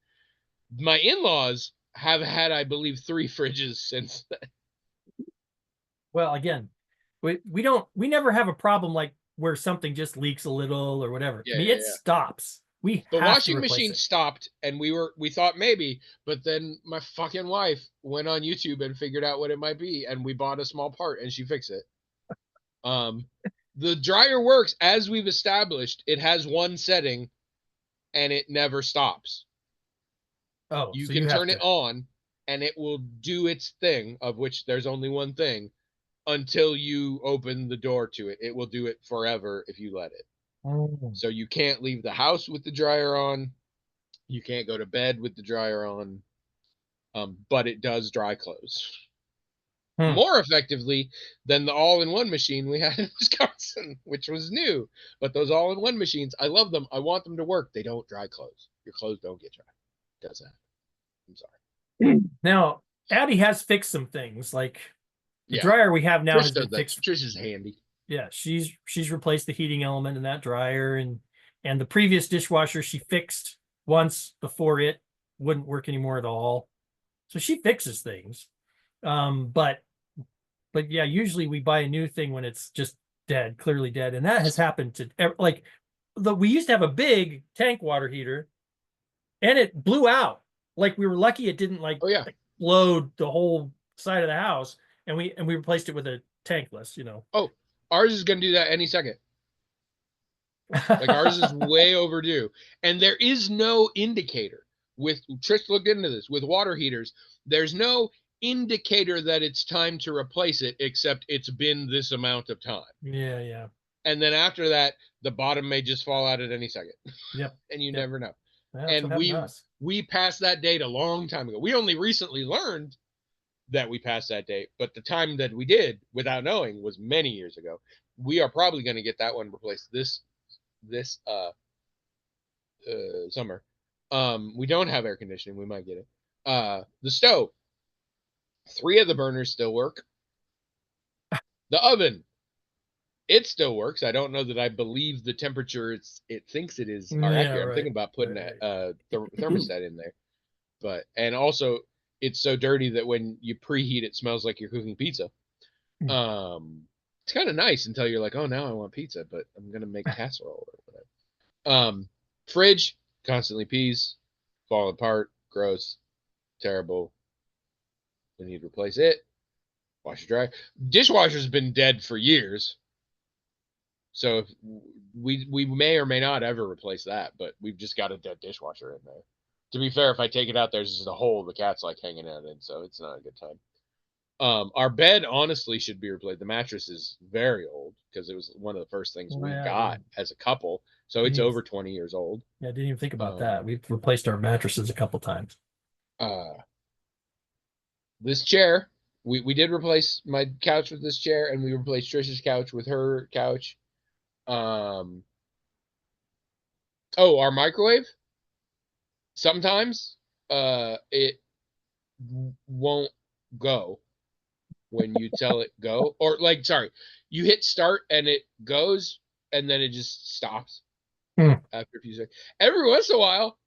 My in-laws have had, I believe, 3 fridges since then. well, again, we never have a problem like where something just leaks a little or whatever. I Yeah, mean, yeah, it yeah. stops. We The have to washing replace machine it. stopped, and we thought maybe, but then my fucking wife went on YouTube and figured out what it might be, and we bought a small part, and she fixed it. Um, the dryer works as we've established. It has one setting, and it never stops. Oh, You so can you have turn it to. on, and it will do its thing, of which there's only one thing, until you open the door to it. It will do it forever if you let it. Oh. So you can't leave the house with the dryer on. You can't go to bed with the dryer on. But it does dry clothes Hmm. more effectively than the all-in-one machine we had in Wisconsin, which was new. But those all-in-one machines, I love them. I want them to work. They don't dry clothes. Your clothes don't get dry. It does that. I'm sorry. Now, Abby has fixed some things. Like the Yeah, dryer we have now Trish has been does that. fixed. Trish is handy. Yeah, she's replaced the heating element in that dryer, and the previous dishwasher she fixed once before it wouldn't work anymore at all. So she fixes things. But yeah, usually we buy a new thing when it's just dead, clearly dead, and that has happened to like we used to have a big tank water heater, and it blew out. Like we were lucky it didn't like Oh yeah. explode the whole side of the house, and we replaced it with a tankless. Oh, ours is gonna do that any second. Like ours is way overdue, and there is no indicator. With Trish looked into this with water heaters. There's no indicator that it's time to replace it, except it's been this amount of time. Yeah, yeah. And then after that, the bottom may just fall out at any second, Yep. and you Yep. never know. That's what And happened to we us. we passed that date a long time ago. We only recently learned that we passed that date, but the time that we did without knowing was many years ago. We are probably going to get that one replaced this summer. We don't have air conditioning. We might get it. The stove, 3 of the burners still work. The oven, it still works. I don't know that I believe the temperature it thinks it is are Yeah, accurate. I'm right. thinking about putting Right, a thermostat in there, and also it's so dirty that when you preheat, it smells like you're cooking pizza. right. It's kind of nice until you're like, oh, now I want pizza, but I'm gonna make casserole or whatever. Fridge constantly pees, falling apart, gross, terrible. We need to replace it. Washer dry. Dishwasher's been dead for years, so if we may or may not ever replace that, but we've just got a dead dishwasher in there. To be fair, if I take it out, there's just a hole the cat's like hanging out in, so it's not a good time. Our bed honestly should be replaced. The mattress is very old because it was one of the first things Oh, we yeah, got as a couple, so it's didn't even, over 20 years old. yeah, didn't even think about that. Um, We've replaced our mattresses a couple times. uh, this chair, we did replace my couch with this chair, and we replaced Trisha's couch with her couch. Um, oh, our microwave. Sometimes, it won't go when you tell it go, or like, sorry, you hit start and it goes, and then it just stops Hmm. after a few seconds. Every once in a while,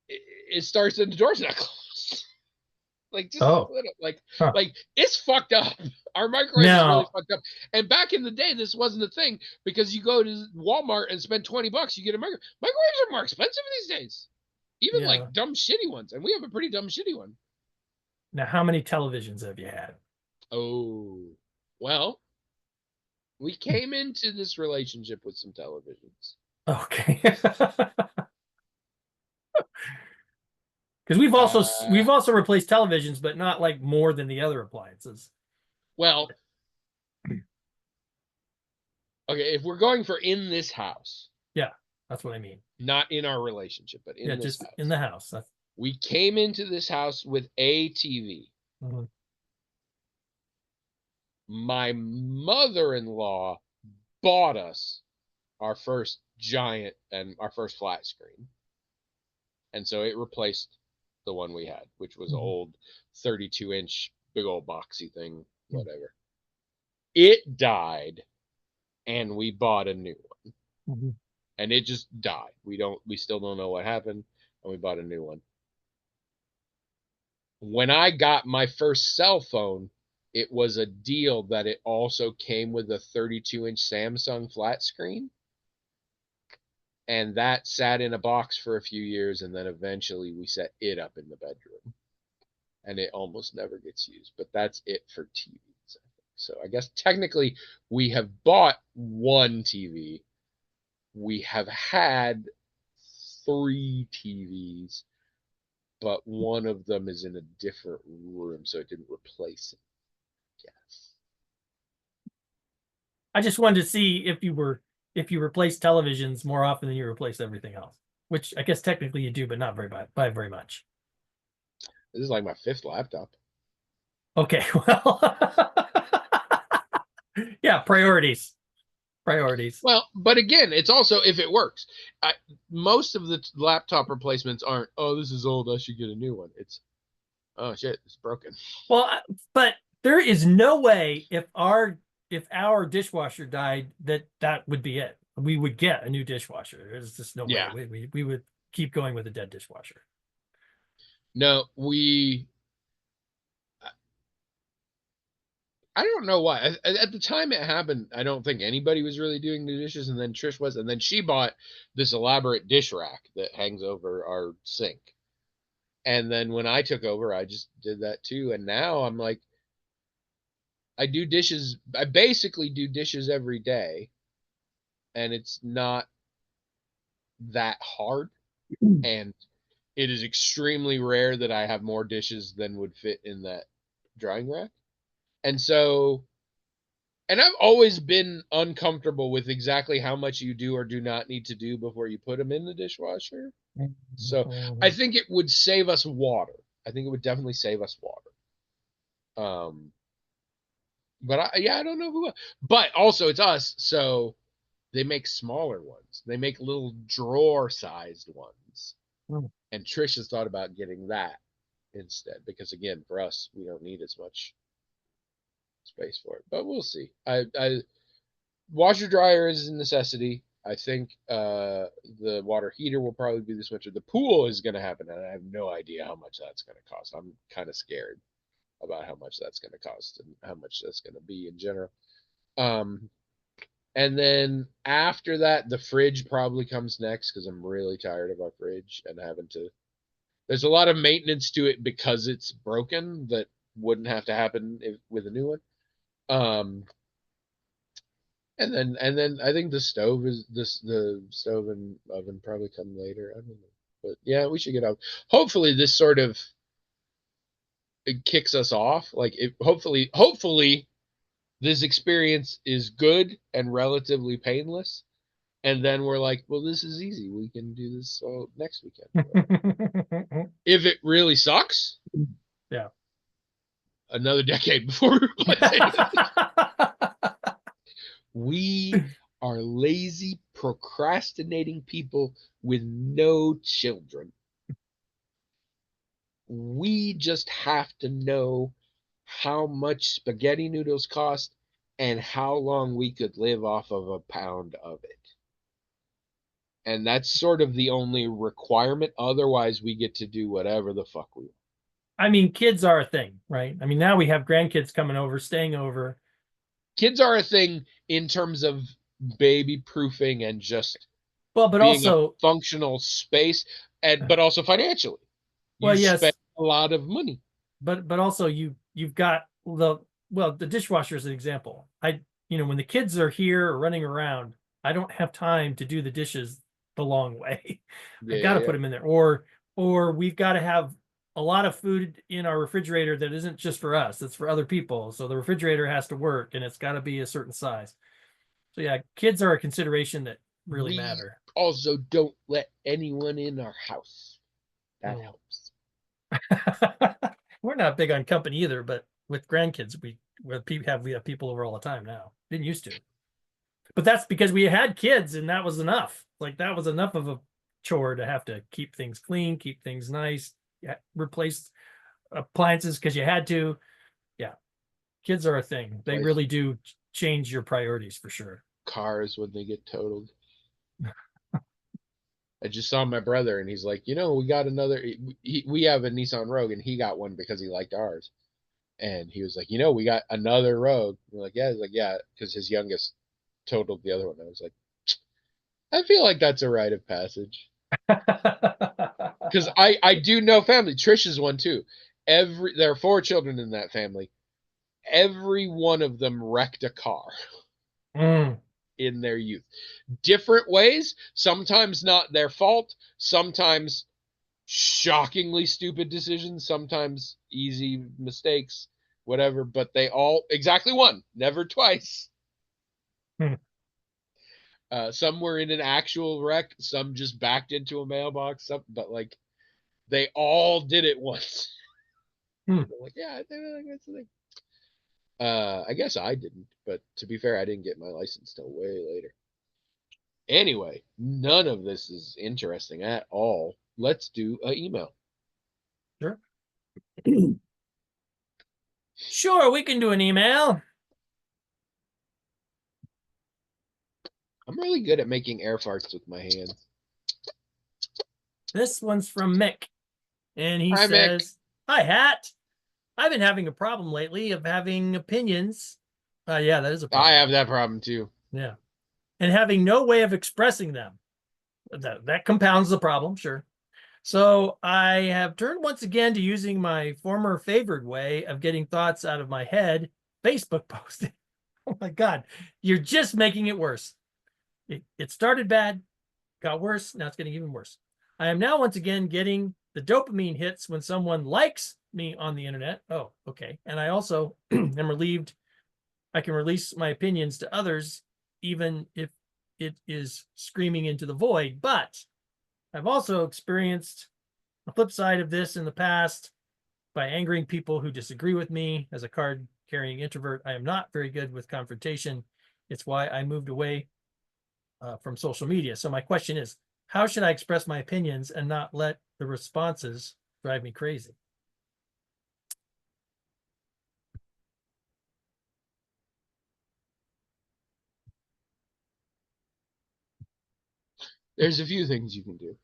it starts and the door's not closed. Like just Oh, little, huh. like it's fucked up. Our microwave is really Now, fucked up. And back in the day, this wasn't a thing because you go to Walmart and spend $20, you get a microwave. Microwaves are more expensive these days, even yeah. like dumb shitty ones. And we have a pretty dumb shitty one. Now, how many televisions have you had? Oh, well, we came into this relationship with some televisions. Okay. Because we've Uh, also replaced televisions, but not like more than the other appliances. well, okay, if we're going for in this house, Yeah, that's what I mean. not in our relationship, but Yeah, in this just in house, the house. That's, we came into this house with a TV. mhm. My mother-in-law bought us our first giant and our first flat screen. And so it replaced the one we had, which was an Mhm. old 32-inch big old boxy thing, Mhm. whatever. It died and we bought a new one. Mhm. And it just died. We still don't know what happened, and we bought a new one. When I got my first cell phone, it was a deal that it also came with a 32-inch Samsung flat screen. And that sat in a box for a few years, and then eventually we set it up in the bedroom. And it almost never gets used, but that's it for TVs. So I guess technically we have bought one TV. We have had 3 TVs, but one of them is in a different room, so it didn't replace it. Yes. I just wanted to see if you replace televisions more often than you replace everything else, which I guess technically you do, but not by very much. This is like my 5th laptop. Okay, well, yeah, priorities. Well, but again, it's also if it works. Most of the laptop replacements aren't, oh, this is old, I should get a new one. It's, oh shit, it's broken. Well, but there is no way if our dishwasher died that would be it. We would get a new dishwasher. There's just no way. Yeah. We would keep going with a dead dishwasher. No, I don't know why. At the time it happened, I don't think anybody was really doing the dishes, and then Trish was, and then she bought this elaborate dish rack that hangs over our sink. And then when I took over, I just did that too. And now I'm like, I do dishes. I basically do dishes every day, and it's not that hard. And it is extremely rare that I have more dishes than would fit in that drying rack. And so, and I've always been uncomfortable with exactly how much you do or do not need to do before you put them in the dishwasher. So I think it would save us water. I think it would definitely save us water. Um, but I don't know who. But also, it's us, so they make smaller ones. They make little drawer-sized ones, and Trish has thought about getting that instead because, again, for us, we don't need as much space for it. But we'll see. I washer dryer is a necessity. I think the water heater will probably be this winter. The pool is going to happen, and I have no idea how much that's going to cost. I'm kind of scared about how much that's going to cost and how much that's going to be in general. Um, and then after that, the fridge probably comes next because I'm really tired of our fridge and having to. There's a lot of maintenance to it because it's broken that wouldn't have to happen with a new one. And then I think the stove is the stove and oven probably come later. I don't know. But yeah, we should get out. Hopefully this sort of it kicks us off. Like it hopefully this experience is good and relatively painless. And then we're like, well, this is easy. We can do this next weekend. If it really sucks, Yeah. another decade before we replace anything. We are lazy, procrastinating people with no children. We just have to know how much spaghetti noodles cost and how long we could live off of a pound of it. And that's sort of the only requirement. Otherwise, we get to do whatever the fuck we want. I mean, kids are a thing, right? I mean, now we have grandkids coming over, staying over. Kids are a thing in terms of baby proofing and just Well, but being a also, functional space, but also financially. well, You spend yes, a lot of money. but also you've got the dishwasher is an example. When the kids are here or running around, I don't have time to do the dishes the long way. Yeah, I've got to yeah, put them in there, or or we've got to have a lot of food in our refrigerator that isn't just for us, it's for other people. So the refrigerator has to work and it's got to be a certain size. So yeah, kids are a consideration that really We matter. also don't let anyone in our house. That Oh. helps. We're not big on company either, but with grandkids, we have people over all the time now. Didn't used to. But that's because we had kids and that was enough. Like that was enough of a chore to have to keep things clean, keep things nice, replace appliances because you had to. Yeah. Kids are a thing. They Replace really do change your priorities for sure. cars when they get totaled. I just saw my brother and he's like, we got another. We have a Nissan Rogue and he got one because he liked ours. And he was like, we got another Rogue. We're like, yeah. He's like, yeah, because his youngest totaled the other one. I was like, I feel like that's a rite of passage. Because I do know family. Trish is one too. There are 4 children in that family. Every one of them wrecked a car in their youth. Different ways, sometimes not their fault, sometimes shockingly stupid decisions, sometimes easy mistakes, whatever, but they all exactly one, never twice. Some were in an actual wreck, some just backed into a mailbox, but like they all did it once. Like, yeah, I think that's the thing. I guess I didn't, but to be fair, I didn't get my license till way later. Anyway, none of this is interesting at all. Let's do an email. Sure. Sure, we can do an email. I'm really good at making air farts with my hands. This one's from Mick. And he Hi, Mick. says, "Hi, Hat. I've been having a problem lately of having opinions. Yeah, that is a problem. I have that problem too. Yeah. And having no way of expressing them. That compounds the problem, sure. So I have turned once again to using my former favored way of getting thoughts out of my head, Facebook posting. Oh my God, you're just making it worse. It started bad, got worse, now it's getting even worse. I am now once again getting the dopamine hits when someone likes me on the internet. Oh, okay. And I also am relieved I can release my opinions to others, even if it is screaming into the void. But I've also experienced the flip side of this in the past by angering people who disagree with me. As a card carrying introvert, I am not very good with confrontation. It's why I moved away from social media. So my question is, how should I express my opinions and not let the responses drive me crazy? There's a few things you can do,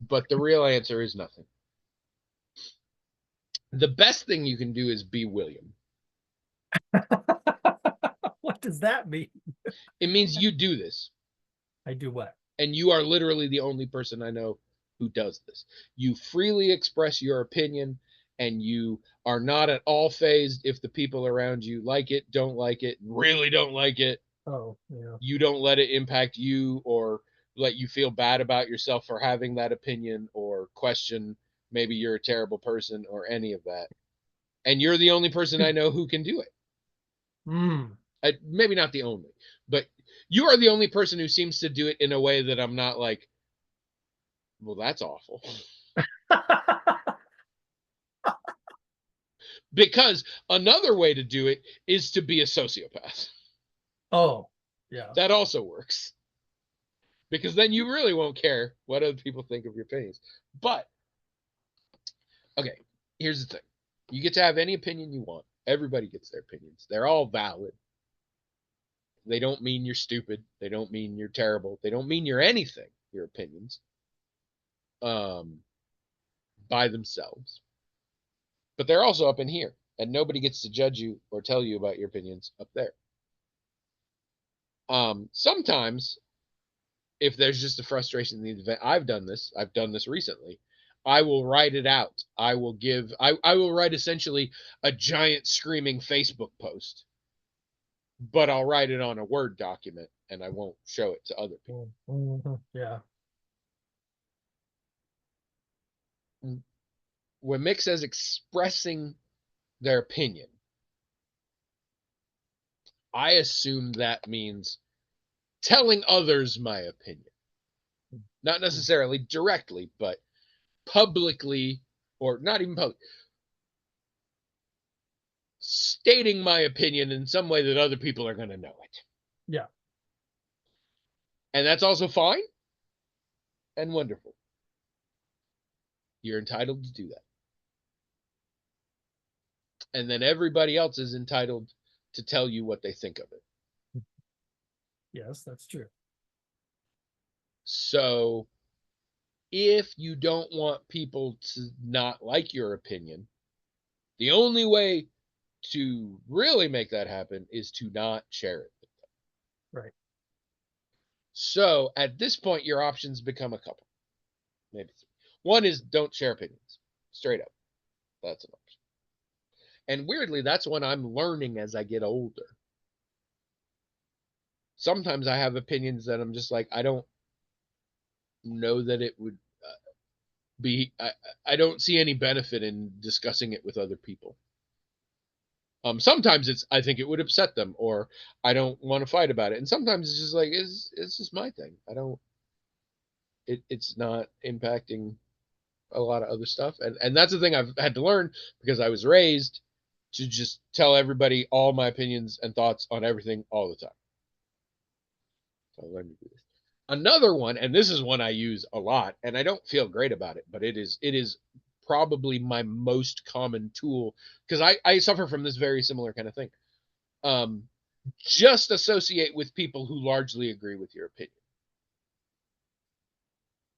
but the real answer is nothing. The best thing you can do is be William. What does that mean? It means you do this. I do what? And you are literally the only person I know who does this. You freely express your opinion and you are not at all phased if the people around you like it, don't like it, really don't like it. Oh, yeah. You don't let it impact you or let you feel bad about yourself for having that opinion or question maybe you're a terrible person or any of that. And you're the only person I know who can do it. Maybe not the only, but you are the only person who seems to do it in a way that I'm not like, well, that's awful. Because another way to do it is to be a sociopath. Oh, yeah. That also works. Because then you really won't care what other people think of your opinions. But, okay, here's the thing. You get to have any opinion you want. Everybody gets their opinions. They're all valid. They don't mean you're stupid. They don't mean you're terrible. They don't mean you're anything, your opinions. By themselves. But they're also up in here. And nobody gets to judge you or tell you about your opinions up there. Sometimes, if there's just a frustration in the event, I've done this recently. I will write it out. I will write essentially a giant screaming Facebook post, but I'll write it on a Word document and I won't show it to other people. Yeah. when Mick says expressing their opinion, I assume that means telling others my opinion. Not necessarily directly, but publicly, or not even public, stating my opinion in some way that other people are going to know it. Yeah. And that's also fine and wonderful. You're entitled to do that. And then everybody else is entitled to tell you what they think of it. Yes, that's true. So if you don't want people to not like your opinion, the only way to really make that happen is to not share it with them. Right. So at this point, your options become a couple, maybe three. One is don't share opinions, straight up. That's an option. And weirdly, that's when I'm learning as I get older. Sometimes I have opinions that I'm just like, I don't know that it would be, I don't see any benefit in discussing it with other people. Sometimes it's, I think it would upset them, or I don't want to fight about it. And sometimes it's just like, it's just my thing. I don't, it's not impacting a lot of other stuff. And that's the thing I've had to learn, because I was raised to just tell everybody all my opinions and thoughts on everything all the time. So I learned to do this. Another one, and this is one I use a lot, and I don't feel great about it, but it is probably my most common tool, because I suffer from this very similar kind of thing. Just associate with people who largely agree with your opinion.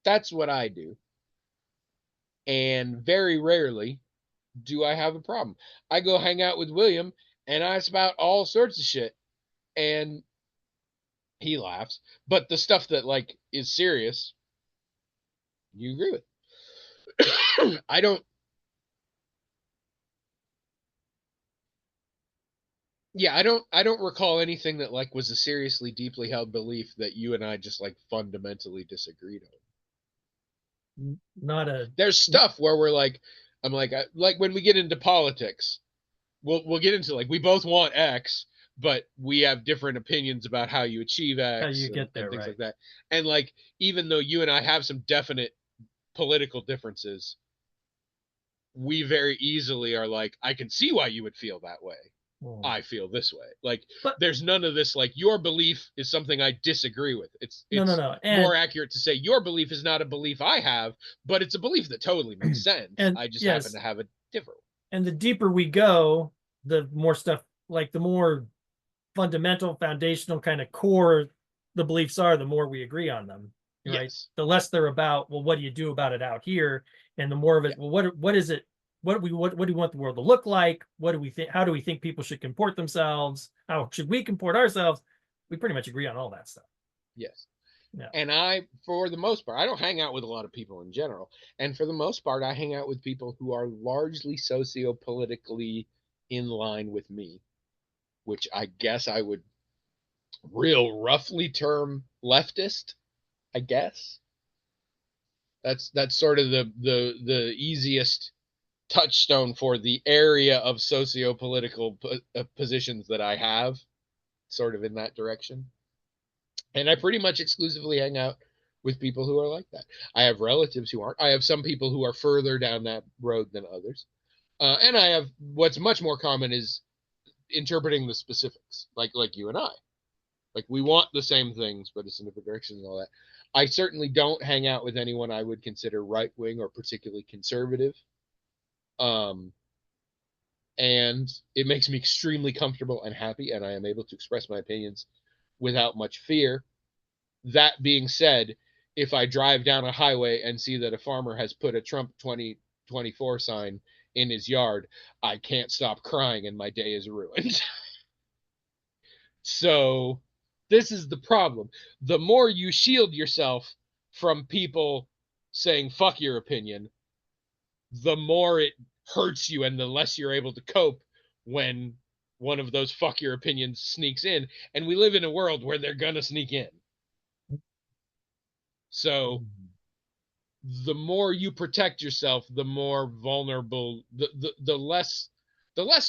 That's what I do. And very rarely do I have a problem. I go hang out with William and I spout all sorts of shit, and he laughs. But the stuff that like is serious, you agree with. I don't. Yeah, I don't recall anything that like was a seriously deeply held belief that you and I just like fundamentally disagreed on. Not a. There's stuff where we're like, I'm like when we get into politics, we'll get into like we both want X, but we have different opinions about how you achieve How X you get there, and things right? like that. And like even though you and I have some definite political differences, we very easily are like, I can see why you would feel that way. I feel this way. Like But there's none of this like your belief is something I disagree with. It's no. And more accurate to say your belief is not a belief I have, but it's a belief that totally makes sense. and I just happen yes, to have a different. and the deeper we go, the more stuff, like the more fundamental, foundational kind of core the beliefs are, the more we agree on them. Right. Yes. The less they're about, well, what do you do about it out here? And the more of it, well, what is it? What do we want the world to look like? What do we think? How do we think people should comport themselves? How should we comport ourselves? We pretty much agree on all that stuff. Yes. Yeah. And I, for the most part, I don't hang out with a lot of people in general. And for the most part, I hang out with people who are largely socio-politically in line with me, which I guess I would real roughly term leftist, I guess. That's sort of the easiest touchstone for the area of socio-political positions that I have, sort of in that direction. And I pretty much exclusively hang out with people who are like that. I have relatives who aren't. I have some people who are further down that road than others. And I have what's much more common is interpreting the specifics, like you and I. Like we want the same things, but it's in different directions and all that. I certainly don't hang out with anyone I would consider right wing or particularly conservative. Um, and it makes me extremely comfortable and happy, and I am able to express my opinions without much fear. That being said, if I drive down a highway and see that a farmer has put a Trump 2024 sign in his yard, I can't stop crying and my day is ruined. So, this is the problem. The more you shield yourself from people saying fuck your opinion, the more it hurts you and the less you're able to cope when one of those fuck your opinions sneaks in. And we live in a world where they're gonna sneak in. So the more you protect yourself, the more vulnerable, the less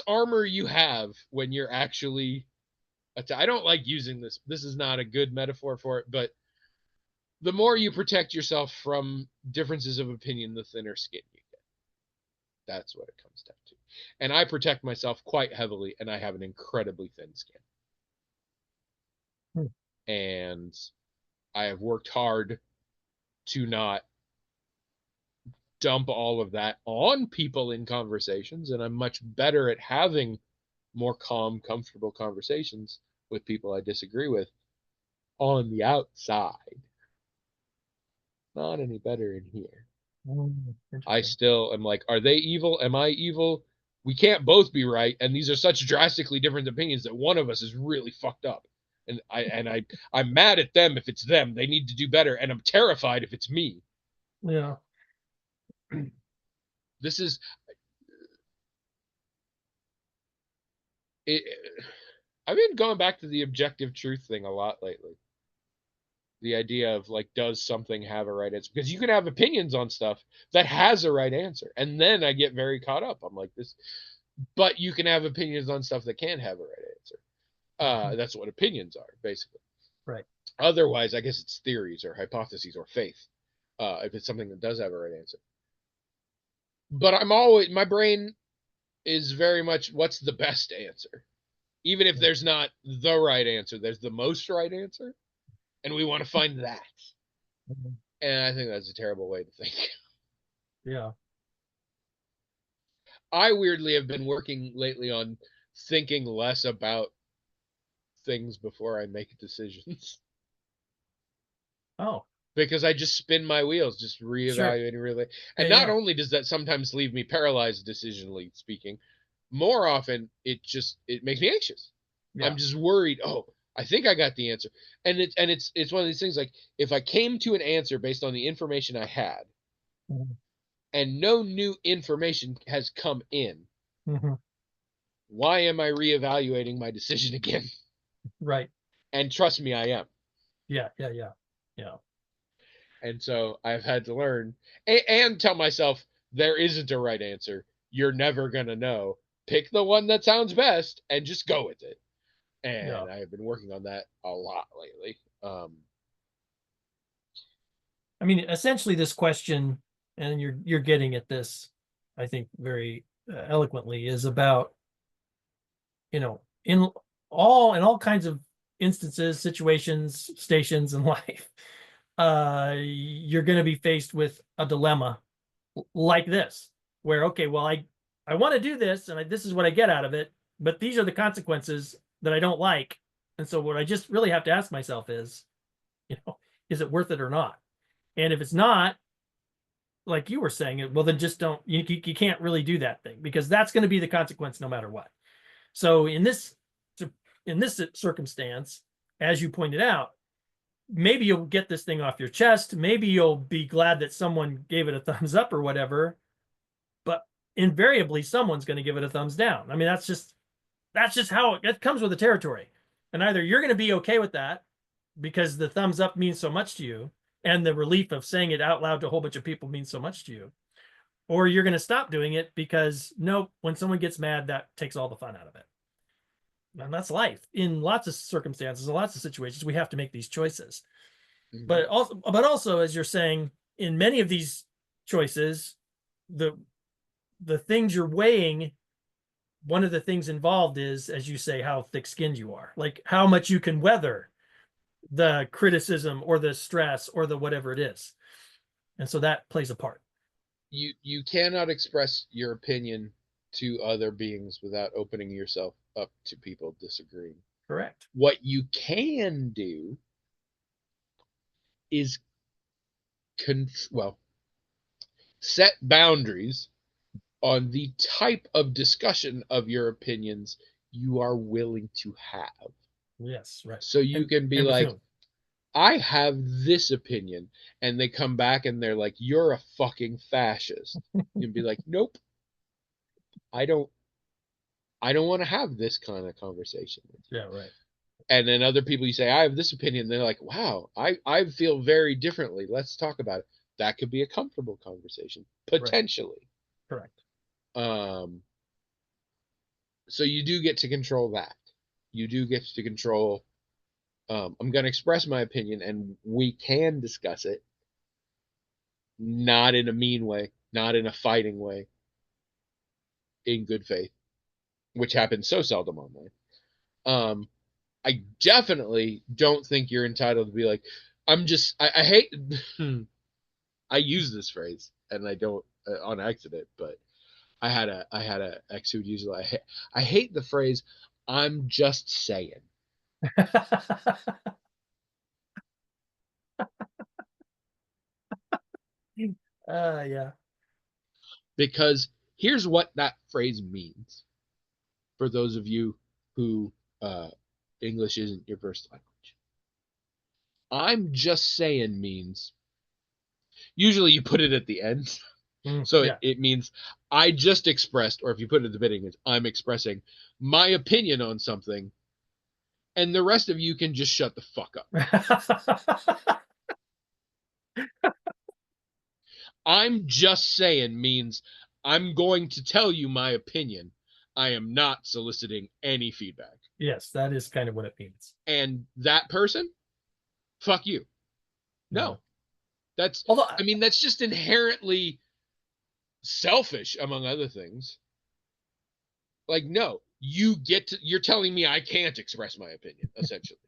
armor you have when you're actually. I don't like using this. This is not a good metaphor for it, but the more you protect yourself from differences of opinion, the thinner skin you get. That's what it comes down to. And I protect myself quite heavily, and I have an incredibly thin skin. Hmm. And I have worked hard to not dump all of that on people in conversations, and I'm much better at having more calm, comfortable conversations with people I disagree with on the outside. Not any better in here. I still am like, are they evil? Am I evil? We can't both be right, and these are such drastically different opinions that one of us is really fucked up. And I'm mad at them if it's them. They need to do better, and I'm terrified if it's me. Yeah. This is it. I've been going back to the objective truth thing a lot lately. The idea of like, does something have a right answer? Because you can have opinions on stuff that has a right answer, and then I get very caught up. I'm like this, but you can have opinions on stuff that can't have a right answer. That's what opinions are, basically. Right. Otherwise, I guess it's theories or hypotheses or faith. If it's something that does have a right answer. But my brain is very much what's the best answer. Even if there's not the right answer, there's the most right answer. And we want to find that. Mm-hmm. And I think that's a terrible way to think. Yeah. I weirdly have been working lately on thinking less about things before I make decisions. Oh, Because I just spin my wheels, just sure. reevaluating, really. And Yeah, not yeah. only does that sometimes leave me paralyzed, decisionally speaking, more often it makes me anxious. Yeah. I'm just worried. Oh, I think I got the answer, and it's one of these things like if I came to an answer based on the information I had, Mhm. and no new information has come in, Mhm. why am I reevaluating my decision again? Right. And trust me, I am. Yeah, yeah, yeah. Yeah. And so I've had to learn and tell myself there isn't a right answer. You're never going to know. Pick the one that sounds best and just go with it. Yeah. And I have been working on that a lot lately. I mean, essentially this question, and you're getting at this, I think, very eloquently, is about, you know, in all kinds of instances, situations, stations in life, you're going to be faced with a dilemma like this, where, okay, well, I want to do this, and this is what I get out of it, but these are the consequences that I don't like. And so what I just really have to ask myself is, is it worth it or not? And if it's not, like you were saying, well, then just don't, you can't really do that thing, because that's going to be the consequence no matter what. So in this circumstance, as you pointed out, maybe you'll get this thing off your chest. Maybe you'll be glad that someone gave it a thumbs up or whatever, but invariably someone's going to give it a thumbs down. I mean, that's just how it comes with the territory. And either you're going to be okay with that because the thumbs up means so much to you, and the relief of saying it out loud to a whole bunch of people means so much to you, or you're going to stop doing it because, nope, when someone gets mad, that takes all the fun out of it. And that's life. In lots of circumstances, in lots of situations, we have to make these choices. Mm-hmm. But also, as you're saying, in many of these choices, the things you're weighing, one of the things involved is, as you say, how thick-skinned you are, like how much you can weather the criticism or the stress or the whatever it is. And so that plays a part. You cannot express your opinion to other beings without opening yourself up to people disagreeing. Correct. What you can do is set boundaries on the type of discussion of your opinions you are willing to have. Yes, right. So you can be like, I have this opinion, and they come back and they're like, you're a fucking fascist. You can be like, nope, I don't want to have this kind of conversation with you. Yeah, right. And then other people, you say, I have this opinion, they're like, wow, I feel very differently. Let's talk about it. that could be a comfortable conversation, potentially. Correct. So you do get to control that. You do get to control, I'm going to express my opinion and we can discuss it, not in a mean way, not in a fighting way, in good faith, which happens so seldom online. I definitely don't think you're entitled to be like, I hate, I use this phrase and I don't on accident, but I had a ex who would use it. I hate the phrase, I'm just saying. Yeah. Because here's what that phrase means for those of you who English isn't your first language. I'm just saying means usually you put it at the end. So Yeah. it means I just expressed, or if you put it at the beginning, it's I'm expressing my opinion on something, and the rest of you can just shut the fuck up. I'm just saying means I'm going to tell you my opinion. I am not soliciting any feedback. Yes, that is kind of what it means. And that person, fuck you. No. That's, although I mean, that's just inherently selfish, among other things. Like, no, you're telling me I can't express my opinion, essentially.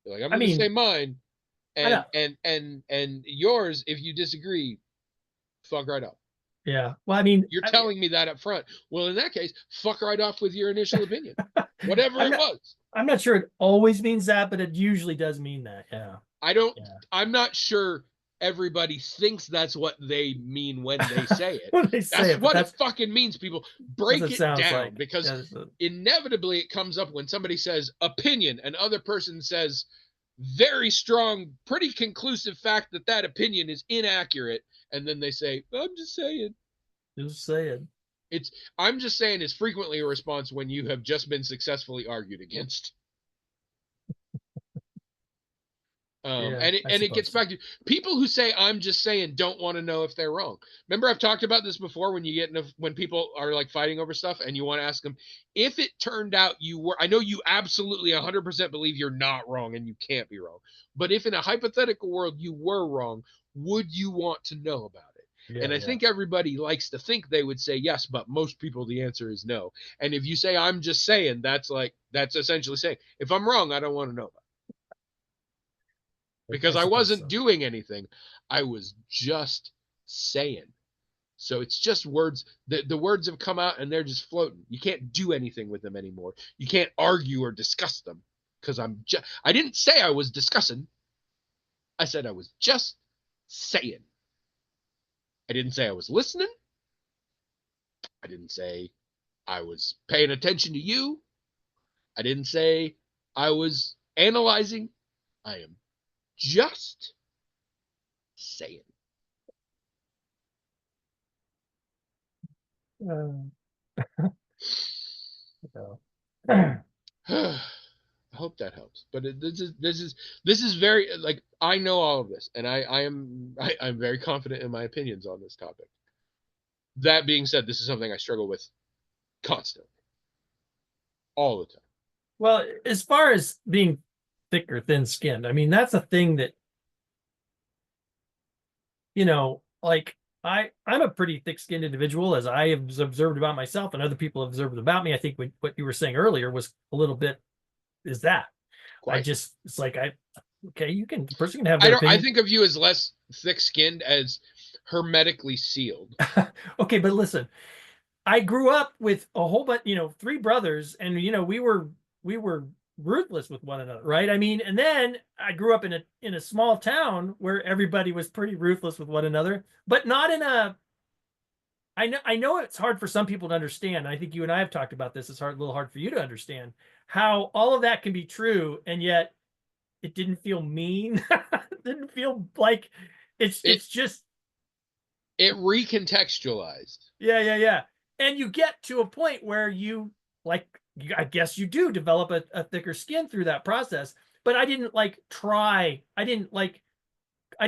You're like, I'm going to say mine, and yours, if you disagree, fuck right up. Yeah. Well, I mean, you're telling me that up front. Well, in that case, fuck right off with your initial opinion, whatever it was. I'm not sure it always means that, but it usually does mean that. Yeah. I'm not sure everybody thinks that's what they mean when they say it. When they say that's what it fucking means, people. Break it down, like, because inevitably it comes up when somebody says opinion, and other person says very strong, pretty conclusive fact that that opinion is inaccurate, and then they say, I'm just saying. Just saying. I'm just saying is frequently a response when you have just been successfully argued against. And it gets back to people who say I'm just saying don't want to know if they're wrong. Remember, I've talked about this before when people are like fighting over stuff and you want to ask them if it turned out you were. I know you absolutely 100% believe you're not wrong and you can't be wrong. But if in a hypothetical world you were wrong, would you want to know about it? Yeah, and I think everybody likes to think they would say yes, but most people the answer is no. And if you say I'm just saying, that's essentially saying if I'm wrong, I don't want to know about it. Because I wasn't doing anything. I was just saying. So it's just words. The words have come out and they're just floating. You can't do anything with them anymore. You can't argue or discuss them because I didn't say I was discussing. I said I was just saying. I didn't say I was listening. I didn't say I was paying attention to you. I didn't say I was analyzing. I am just saying. I hope that helps. But this is very, like, I know all of this, and I'm very confident in my opinions on this topic. That being said, this is something I struggle with constantly, all the time. Well, as far as being thick or thin-skinned, I mean, that's a thing that, like I'm a pretty thick-skinned individual, as I have observed about myself and other people have observed about me. I think what you were saying earlier was a little bit is that Quite. It's like the person can have their opinion. I think of you as less thick-skinned, as hermetically sealed. Okay, but listen, I grew up with a whole bunch, 3 brothers, and we were ruthless with one another, right? I mean, and then I grew up in a small town where everybody was pretty ruthless with one another, but not in a. I know it's hard for some people to understand. I think you and I have talked about this. It's a little hard for you to understand how all of that can be true, and yet it didn't feel mean. It didn't feel like it's just. It recontextualized. Yeah. And you get to a point where I guess you do develop a thicker skin through that process, but I didn't try. I didn't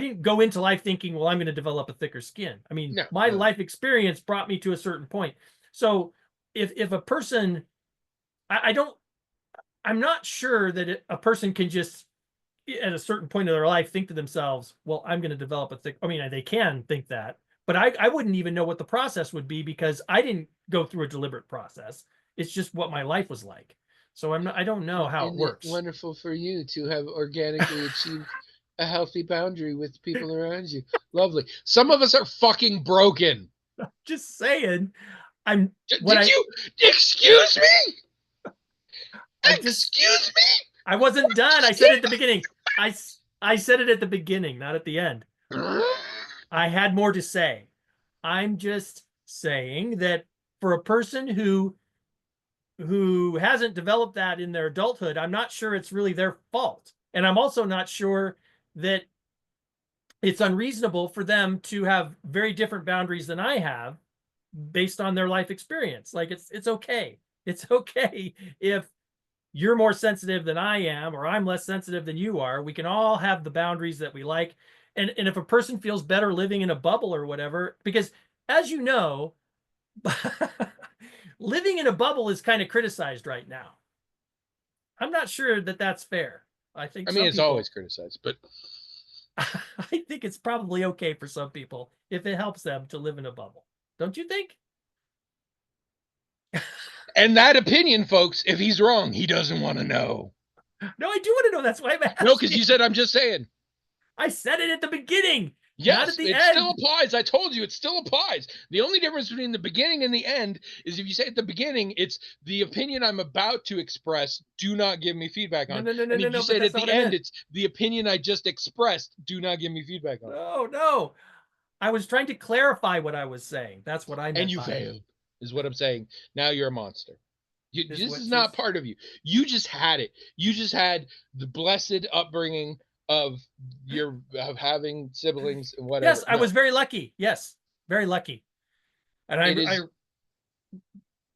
didn't go into life thinking, well, I'm going to develop a thicker skin. I mean, No, my no. life experience brought me to a certain point. So if a person, I'm not sure that a person can just at a certain point of their life think to themselves, well, I'm going to develop a thick, I mean, they can think that, but I wouldn't even know what the process would be because I didn't go through a deliberate process. It's just what my life was like. So I don't know Well, how it isn't it works. wonderful for you to have organically achieved a healthy boundary with people around you? Lovely. Some of us are fucking broken. Just saying, I'm what Did you excuse me? I'm just Excuse I wasn't done. I said it at the beginning. I said it at the beginning, not at the end. me? I had more to say. I'm just saying that for a person who hasn't developed that in their adulthood, I'm not sure it's really their fault. And I'm also not sure that it's unreasonable for them to have very different boundaries than I have based on their life experience. Like it's okay. It's okay if you're more sensitive than I am, or I'm less sensitive than you are. We can all have the boundaries that we like. And if a person feels better living in a bubble or whatever, because as you know, living in a bubble is kind of criticized right now. I'm not sure that that's fair. I think I mean, some it's people, always criticized, but I think it's probably okay for some people if it helps them to live in a bubble. Don't you think? and that opinion, folks, if he's wrong, he doesn't want to know. No, I do want to know. That's why I'm asking. No, because you said I'm just saying. I said it at the beginning, not at Yes, the it still end. applies. I told you it still applies. The only difference between the beginning and the end is if you say at the beginning, it's the opinion I'm about to express, do not give me feedback on. And if you say But it that's at not the what I end, meant. it's the opinion I just expressed, do not give me feedback on. No. I was trying to clarify what I was saying. That's what I And meant you by it. failed, is what I'm saying. Now you're a monster. Is This what is she's not part of you. You just had it. You just had the blessed upbringing of having siblings and Yes, whatever. I No, was very lucky. Yes, very lucky. And it I is.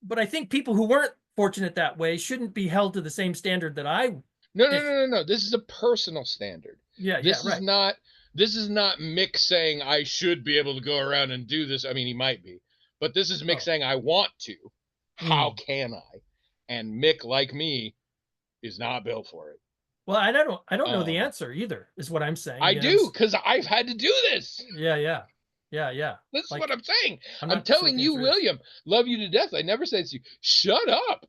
but I think people who weren't fortunate that way shouldn't be held to the same standard that I No, no, did. no, no, no. This is a personal standard. Yeah, This is right. not. This is not Mick saying I should be able to go around and do this. I mean, he might be, but this is Mick Oh. saying I want to. How Mm. can I? And Mick, like me, is not built for it. Well, I don't know the Um, answer either, is what I'm saying. I Again, do because I've had to do this. yeah. This is what Like I'm saying. I'm I'm not sure what telling the you, answer is. William, love you to death. I never said to you, shut up.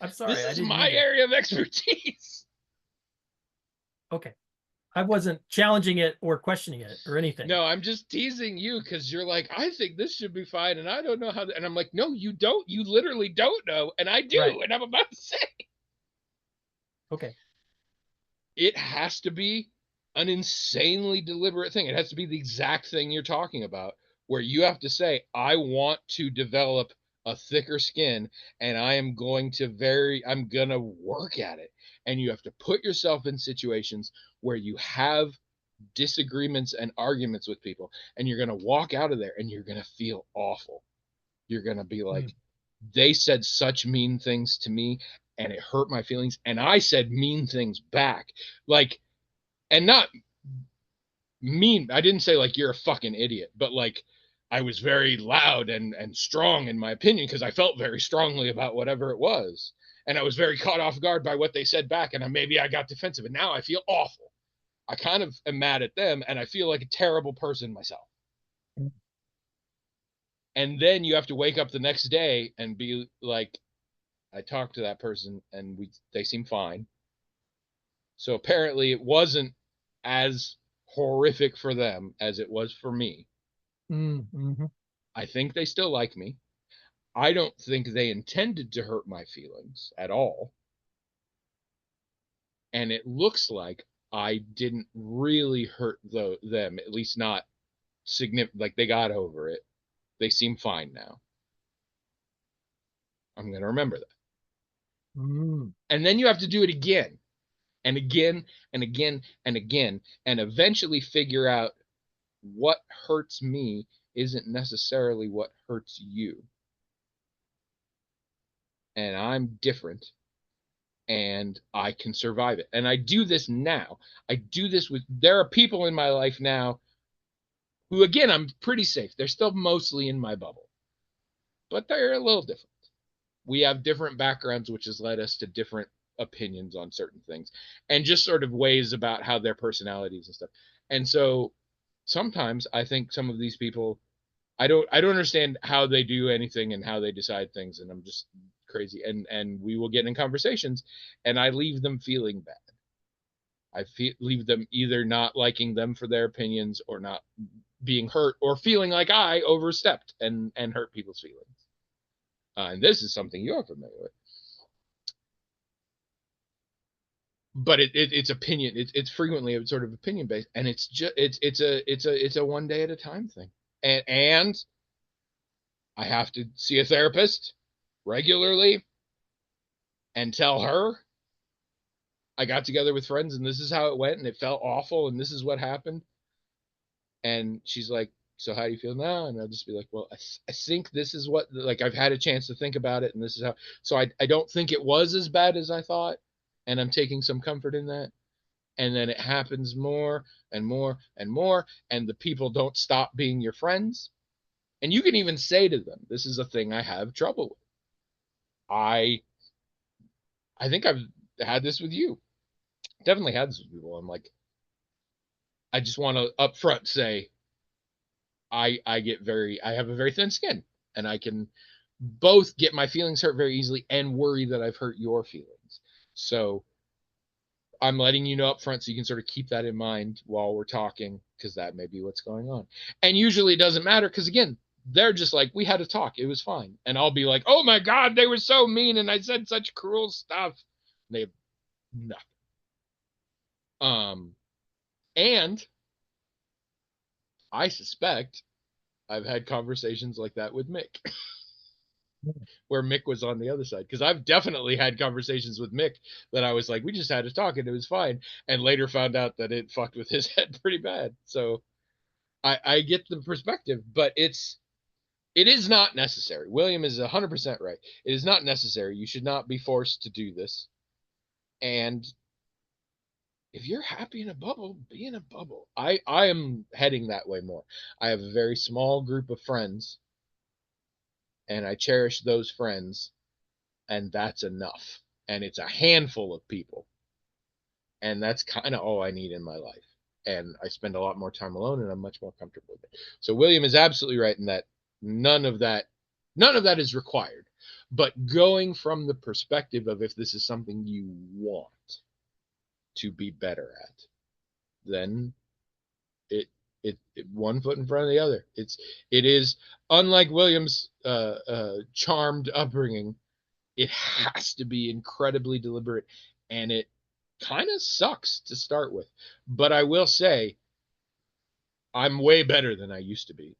I'm This sorry, I is didn't my mean to. area of expertise. Okay. I wasn't challenging it or questioning it or anything. No, I'm just teasing you because you're like, I think this should be fine, and I don't know how. And I'm like, no, you don't. You literally don't know, and I do, Right. and I'm about to say Okay. it has to be an insanely deliberate thing. It has to be the exact thing you're talking about, where you have to say, I want to develop a thicker skin, and I'm gonna work at it. And you have to put yourself in situations where you have disagreements and arguments with people, and you're going to walk out of there and you're going to feel awful. You're going to be like, Mm. they said such mean things to me and it hurt my feelings, and I said mean things back. Like, and not mean, I didn't say like you're a fucking idiot, but like I was very loud and strong in my opinion because I felt very strongly about whatever it was. And I was very caught off guard by what they said back, and maybe I got defensive, and now I feel awful. I kind of am mad at them, and I feel like a terrible person myself. And then you have to wake up the next day and be like, I talked to that person and they seem fine. So apparently it wasn't as horrific for them as it was for me. Mm-hmm. I think they still like me. I don't think they intended to hurt my feelings at all. And it looks like I didn't really hurt them, at least not significant. Like they got over it. They seem fine now. I'm going to remember that. Mm. And then you have to do it again and again and again and again, and eventually figure out what hurts me isn't necessarily what hurts you. And I'm different. and I can survive it. And I do this now. I do this with, there are people in my life now who, again, I'm pretty safe. They're still mostly in my bubble, but they're a little different. We have different backgrounds, which has led us to different opinions on certain things and just sort of ways about how their personalities and stuff. And so sometimes I think some of these people, I don't understand how they do anything and how they decide things, and I'm just crazy. And we will get in conversations, and I leave them feeling bad. Leave them either not liking them for their opinions, or not being hurt, or feeling like I overstepped and hurt people's feelings. And this is something you're familiar with, but it's opinion. It's frequently a sort of opinion based, and it's just it's a one day at a time thing. And I have to see a therapist regularly and tell her I got together with friends and this is how it went and it felt awful and this is what happened. And she's like, so how do you feel now? And I'll just be like, well, I think this is what, like, I've had a chance to think about it and this is how, so I don't think it was as bad as I thought. And I'm taking some comfort in that. And then it happens more and more and more. And the people don't stop being your friends. And you can even say to them, this is a thing I have trouble with. I think I've had this with you. Definitely had this with people. I'm like, I just want to upfront say, I have a very thin skin, and I can both get my feelings hurt very easily and worry that I've hurt your feelings. So I'm letting you know up front so you can sort of keep that in mind while we're talking, because that may be what's going on. And usually it doesn't matter because, again, they're just like, we had a talk. It was fine. And I'll be like, oh my God, they were so mean and I said such cruel stuff. And they have nothing. And I suspect I've had conversations like that with Mick, where Mick was on the other side. Because I've definitely had conversations with Mick that I was like, we just had a talk and it was fine. And later found out that it fucked with his head pretty bad. So I get the perspective, but it is not necessary. William is 100% right. It is not necessary. You should not be forced to do this. And if you're happy in a bubble, be in a bubble. I am heading that way more. I have a very small group of friends, and I cherish those friends, and that's enough. And it's a handful of people, and that's kind of all I need in my life. And I spend a lot more time alone, and I'm much more comfortable with it. So William is absolutely right in that none of that is required. But going from the perspective of, if this is something you want to be better at, then it one foot in front of the other. It is, unlike William's charmed upbringing, it has to be incredibly deliberate, and it kind of sucks to start with. But I will say, I'm way better than I used to be,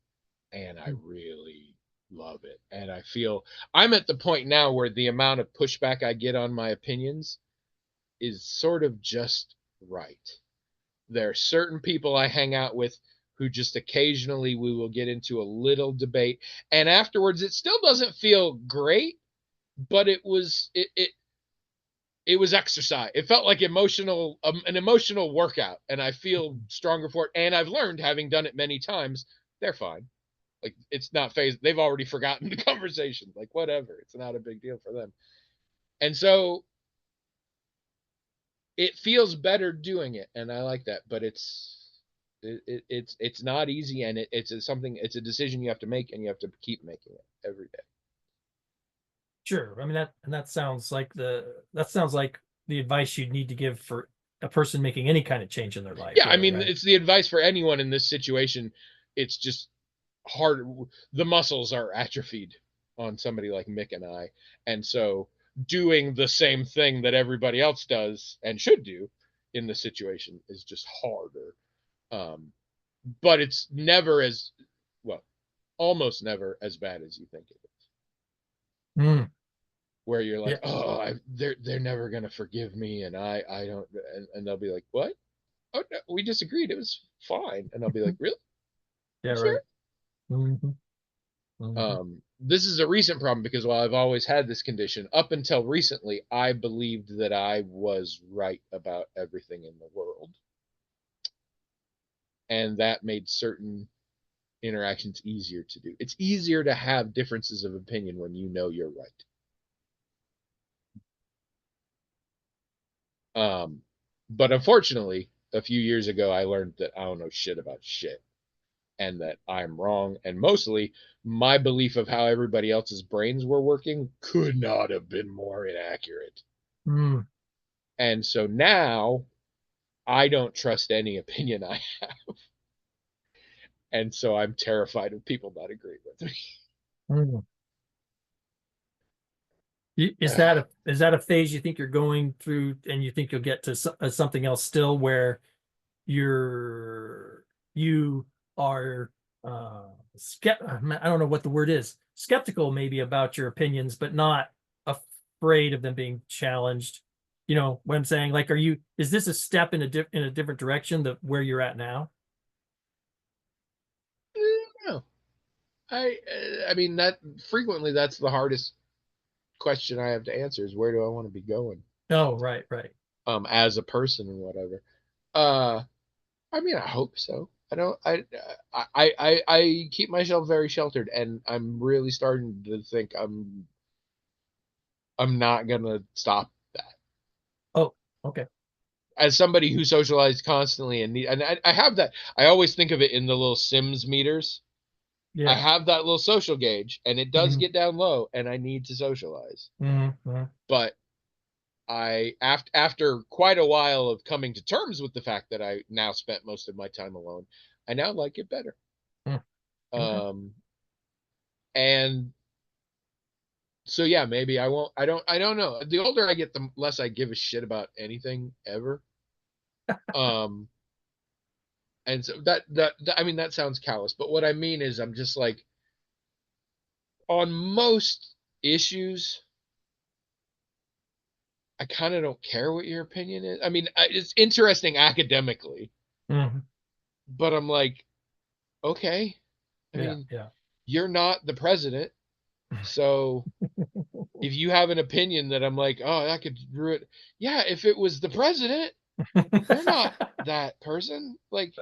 and I really love it. And I feel I'm at the point now where the amount of pushback I get on my opinions is sort of just right. There are certain people I hang out with who just occasionally we will get into a little debate, and afterwards it still doesn't feel great, but it was exercise. It felt like an emotional workout, and I feel stronger for it. And I've learned, having done it many times, they're fine. Like, it's not phased. They've already forgotten the conversation. Like, whatever. It's not a big deal for them. And so it feels better doing it, and I like that. But it's not easy, and it's a decision you have to make, and you have to keep making it every day. Sure. I mean, that sounds like the advice you'd need to give for a person making any kind of change in their life. Yeah, I really, mean, right? it's the advice for anyone in this situation. It's just hard. The muscles are atrophied on somebody like Mick and I, and so doing the same thing that everybody else does and should do in the situation is just harder. But it's never as, well, almost never as bad as you think it is. Mm, Where you're like, yeah. oh, they're never gonna forgive me, and I don't, and they'll be like, what? Oh no, we disagreed. It was fine, and I'll be like, really? Yeah. You sure? Right. Mhm. Mhm. This is a recent problem because while I've always had this condition, up until recently, I believed that I was right about everything in the world. And that made certain interactions easier to do. It's easier to have differences of opinion when you know you're right. But unfortunately, a few years ago, I learned that I don't know shit about shit and that I'm wrong. And mostly, my belief of how everybody else's brains were working could not have been more inaccurate. Mm. And so now I don't trust any opinion I have. And so I'm terrified of people not agreeing with me. Mm. Is that a phase you think you're going through, and you think you'll get to something else still, where you are I don't know what the word is, skeptical maybe about your opinions, but not afraid of them being challenged? You know what I'm saying? Like, is this a step in a different direction that where you're at now? No, I mean that frequently that's the hardest question I have to answer is where do I want to be going Oh, right, right. as a person and whatever. Uh I mean I hope so. I don't I keep myself very sheltered and I'm really starting to think I'm not gonna stop that. Oh, okay. As somebody who socialized constantly and I have that I always think of it in the little Sims meters. I Yeah. have that little social gauge and it does Hmm. get down low and I need to socialize. Hmm. But I after quite a while of coming to terms with the fact that I now spent most of my time alone, I now like it better. Hmm. Okay. Um and so yeah, maybe I won't I don't know. The older I get the less I give a shit about anything ever. Um and so that I mean that sounds callous, but what I mean is I'm just like on most issues I kind of don't care what your opinion is. I mean, it's interesting academically, Hmm. but I'm like, okay. I Yeah, mean, yeah. you're not the president, so if you have an opinion that I'm like, oh, that could ruin. Yeah, if it was the president, you're not that person. Like,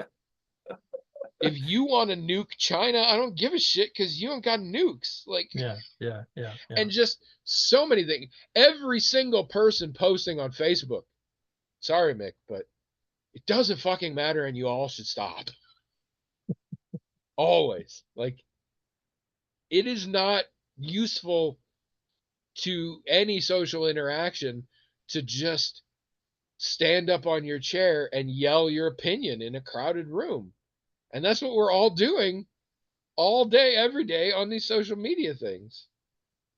if you want to nuke China, I don't give a shit because you don't got nukes. Like, Yeah, yeah, yeah, yeah. and just so many things. Every single person posting on Facebook. Sorry, Mick, but it doesn't fucking matter, and you all should stop. Always. Like, it is not useful to any social interaction to just stand up on your chair and yell your opinion in a crowded room. And that's what we're all doing all day, every day on these social media things.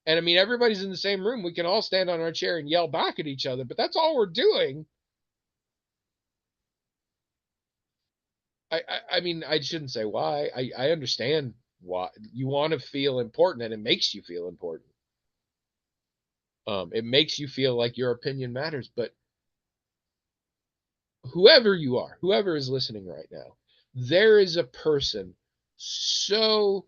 And I mean, everybody's in the same room. We can all stand on our chair and yell back at each other, but that's all we're doing. I mean, I shouldn't say why. I understand why you want to feel important and it makes you feel important. It makes you feel like your opinion matters, but whoever you are, whoever is listening right now, there is a person so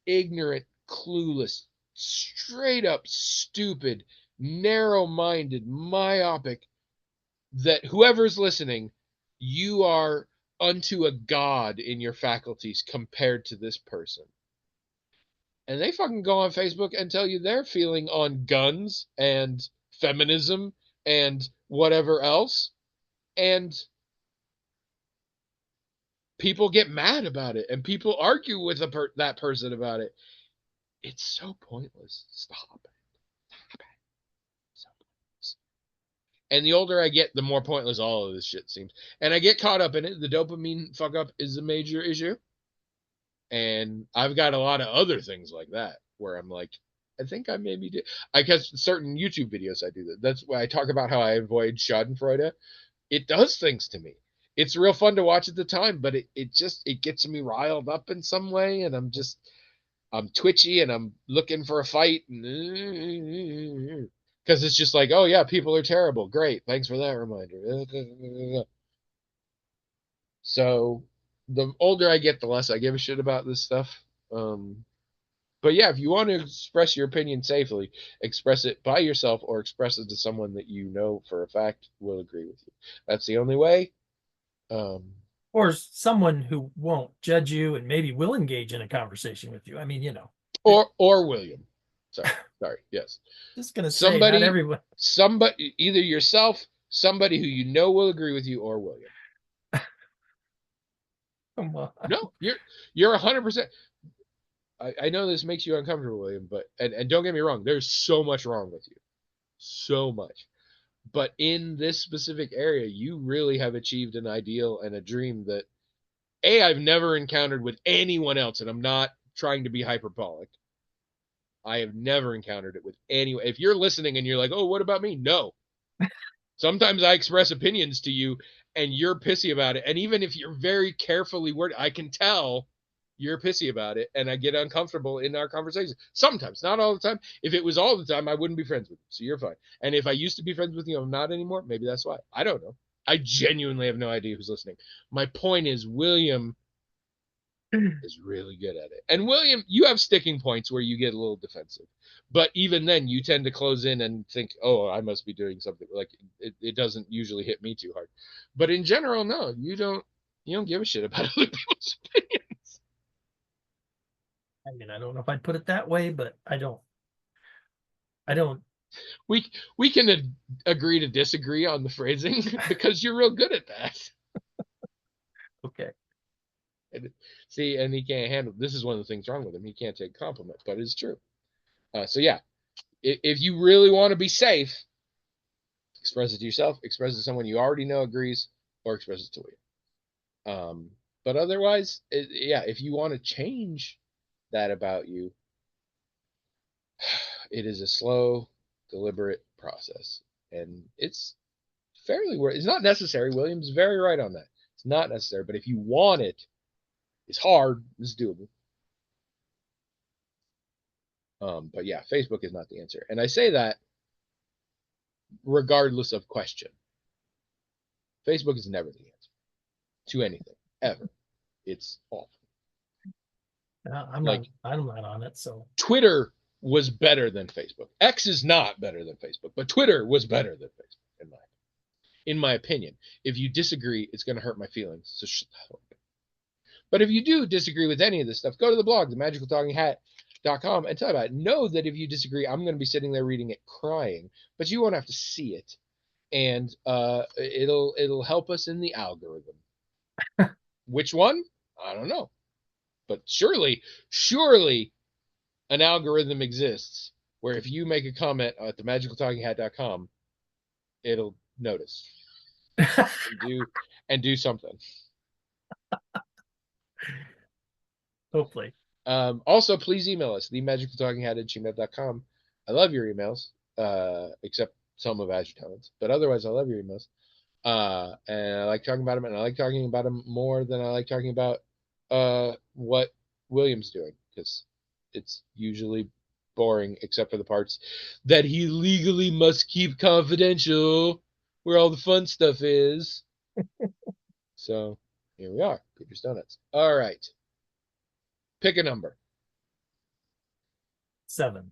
ignorant, clueless, straight up stupid, narrow minded, myopic that whoever's listening, you are unto a god in your faculties compared to this person. And they fucking go on Facebook and tell you their feeling on guns and feminism and whatever else. And people get mad about it and people argue with that person about it. It's so pointless. Stop it. Stop it. So pointless. And the older I get, the more pointless all of this shit seems. And I get caught up in it. The dopamine fuck up is a major issue. And I've got a lot of other things like that where I'm like, I think I maybe did. I guess certain YouTube videos I do that. That's why I talk about how I avoid Schadenfreude. It does things to me. It's real fun to watch at the time, but it gets me riled up in some way, and I'm twitchy and I'm looking for a fight, because it's just like, oh yeah, people are terrible. Great, thanks for that reminder. So the older I get, the less I give a shit about this stuff. Um, But yeah, if you want to express your opinion safely, express it by yourself or express it to someone that you know for a fact will agree with you. That's the only way. Or someone who won't judge you and maybe will engage in a conversation with you. I mean, Or William. Sorry. Yes. Just gonna say, not everyone. Somebody, either yourself, somebody who you know will agree with you, or William. Come on. No, you're 100%. I know this makes you uncomfortable, William, but and don't get me wrong, there's so much wrong with you, so much. But in this specific area, you really have achieved an ideal and a dream that I've never encountered with anyone else, and I'm not trying to be hyperbolic. I have never encountered it with anyone. If you're listening and you're like, "Oh, what about me?" No. Sometimes I express opinions to you and you're pissy about it. And even if you're very carefully worded, I can tell you're pissy about it and I get uncomfortable in our conversation. Sometimes, not all the time. If it was all the time, I wouldn't be friends with you. So you're fine. And if I used to be friends with you, I'm not anymore. Maybe that's why. I don't know. I genuinely have no idea who's listening. My point is, William is really good at it. And William, you have sticking points where you get a little defensive. But even then, you tend to close in and think, oh, I must be doing something. Like it doesn't usually hit me too hard. But in general, no, you don't give a shit about other people's opinions. I mean, I don't know if I'd put it that way, but I don't. We can agree to disagree on the phrasing because you're real good at that. Okay. See, and he can't handle. This is one of the things wrong with him. He can't take compliments, but it's true. So yeah, if you really want to be safe, express it to yourself, express it to someone you already know agrees, or express it to you. But otherwise, yeah, if you want to change that about you, it is a slow, deliberate process, and it's fairly worth. It's not necessary. William's very right on that. It's not necessary, but if you want it, it's hard. It's doable. But yeah, Facebook is not the answer, and I say that regardless of question. Facebook is never the answer to anything ever. It's awful. I'm not on it. So Twitter was better than Facebook. X is not better than Facebook, but Twitter was better than Facebook in my opinion. If you disagree, it's going to hurt my feelings. So shut the hell up. But if you do disagree with any of this stuff, go to the blog, themagicaltalkinghat.com, and tell about it. Know that if you disagree, I'm going to be sitting there reading it crying, but you won't have to see it. And it'll help us in the algorithm. Which one? I don't know. But surely an algorithm exists where if you make a comment at themagicaltalkinghat.com, it'll notice and do something. Hopefully. Also, please email us, themagicaltalkinghat@gmail.com. I love your emails, except some of Azure Talents, but otherwise I love your emails. And I like talking about them, and I like talking about them more than I like talking about what William's doing, because it's usually boring except for the parts that he legally must keep confidential, where all the fun stuff is. So here we are, Peter's Donuts. All right, pick a number. 7.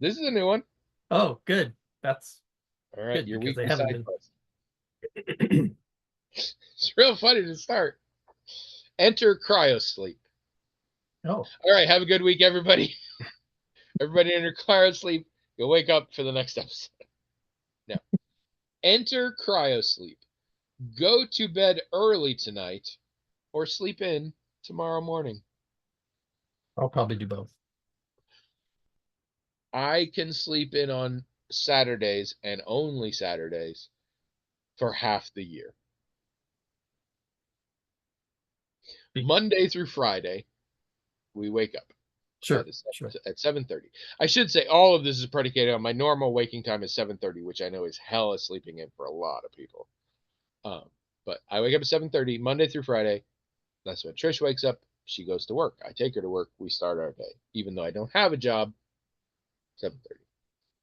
This is a new one. Oh, good. That's all right. good, Your because weekly they haven't side been. quest. It's real funny to start. Enter cryosleep. Oh. All right. Have a good week, everybody. Everybody enter cryosleep. You'll wake up for the next episode. Now, enter cryosleep. Go to bed early tonight or sleep in tomorrow morning. I'll probably do both. I can sleep in on Saturdays and only Saturdays for half the year. Monday through Friday, we wake up. Sure. At 7:30. I should say all of this is predicated on my normal waking time is 7:30, which I know is hell of sleeping in for a lot of people. But I wake up at 7:30 Monday through Friday. That's when Trish wakes up. She goes to work. I take her to work. We start our day. Even though I don't have a job, 7:30.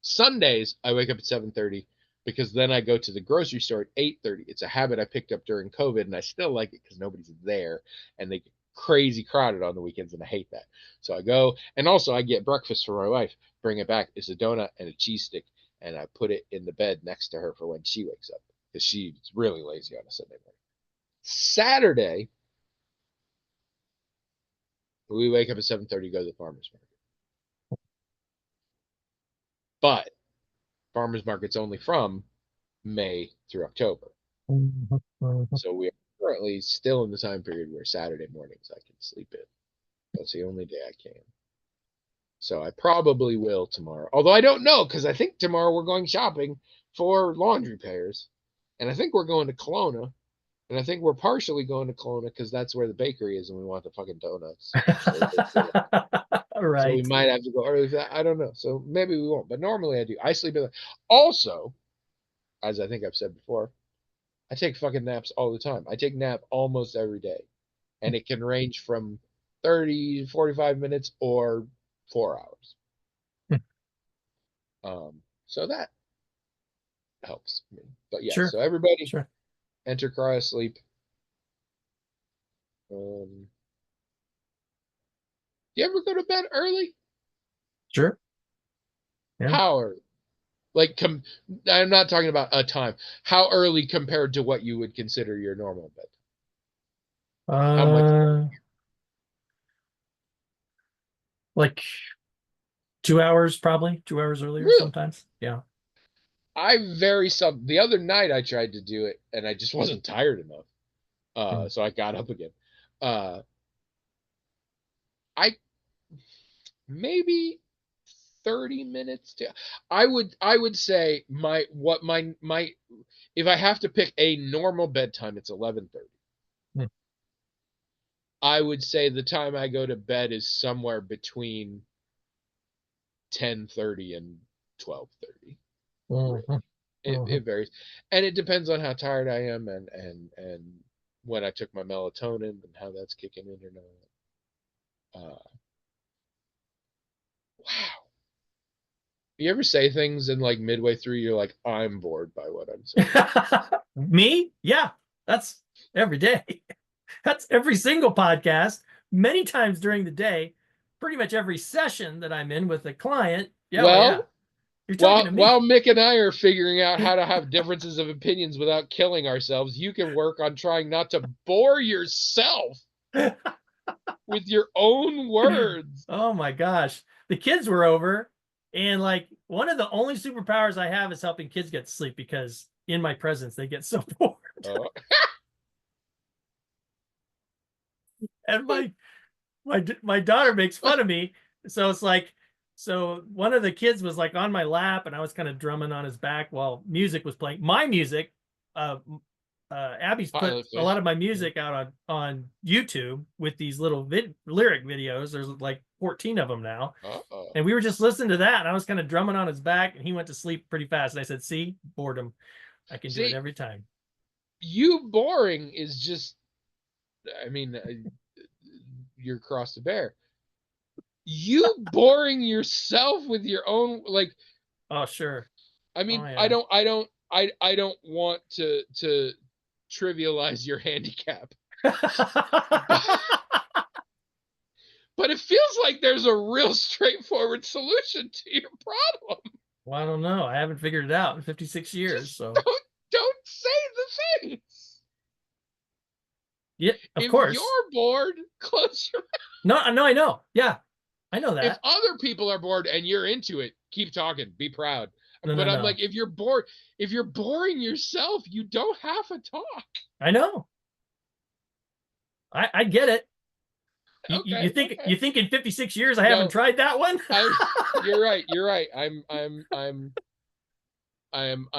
Sundays, I wake up at 7:30. because then I go to the grocery store at 8:30. It's a habit I picked up during COVID, and I still like it because nobody's there, and they get crazy crowded on the weekends, and I hate that. So I go, and also I get breakfast for my wife. Bring it back. It's a donut and a cheese stick, and I put it in the bed next to her for when she wakes up because she's really lazy on a Sunday morning. Saturday, we wake up at 7:30, go to the farmer's market. But farmer's market's only from May through October. So we are currently still in the time period where Saturday mornings I can sleep in. That's the only day I can. So I probably will tomorrow. Although I don't know, because I think tomorrow we're going shopping for laundry pairs. And I think we're going to Kelowna. And I think we're partially going to Kelowna because that's where the bakery is and we want the fucking donuts. Right. So we might have to go early for that. I don't know. So maybe we won't. But normally I do. I sleep in. Also, as I think I've said before, I take fucking naps all the time. I take nap almost every day. And it can range from 30, 45 minutes or 4 hours. So that helps me. But yeah, Sure. so everybody Sure. enter cryo sleep. Do you ever go to bed early? Sure. Yeah. How early? Like, I'm not talking about a time. How early compared to what you would consider your normal bed? How much? Like 2 hours, probably 2 hours earlier Really? sometimes. Yeah. The other night I tried to do it and I just wasn't tired enough. So I got up again. I maybe 30 minutes to I would say my if I have to pick a normal bedtime, it's 11:30. I would say the time I go to bed is somewhere between 10:30 and 12:30. It varies, and it depends on how tired I am and when I took my melatonin and how that's kicking in or not. Wow. You ever say things and like midway through you're like, I'm bored by what I'm saying? Me? Yeah, that's every day. That's every single podcast, many times during the day, pretty much every session that I'm in with a client. Yeah, well, you're talking to me. While Mick and I are figuring out how to have differences of opinions without killing ourselves, you can work on trying not to bore yourself with your own words. Oh my gosh. The kids were over, and like one of the only superpowers I have is helping kids get to sleep because in my presence they get so bored. Oh. And my daughter makes fun of me. So it's like, so one of the kids was like on my lap and I was kind of drumming on his back while music was playing. My music, Abby's put a lot of my music out on YouTube with these little lyric videos. There's like 14 of them now. And we were just listening to that and I was kind of drumming on his back and he went to sleep pretty fast. And I said, see, boredom. I can do it every time. You boring is just, I mean, you're cross to bear. You boring yourself with your own, like, oh sure. I mean, I don't want to trivialize your handicap. But it feels like there's a real straightforward solution to your problem. Well, I don't know. I haven't figured it out in 56 years. So don't say the things. Yeah, of course. If you're bored, close your mouth. No, I know. Yeah, I know that. If other people are bored and you're into it, keep talking. Be proud. But I'm like, if you're bored, if you're boring yourself, you don't have to talk. I know. I get it. Okay, you think in 56 years I haven't tried that one? You're right. You're right. I am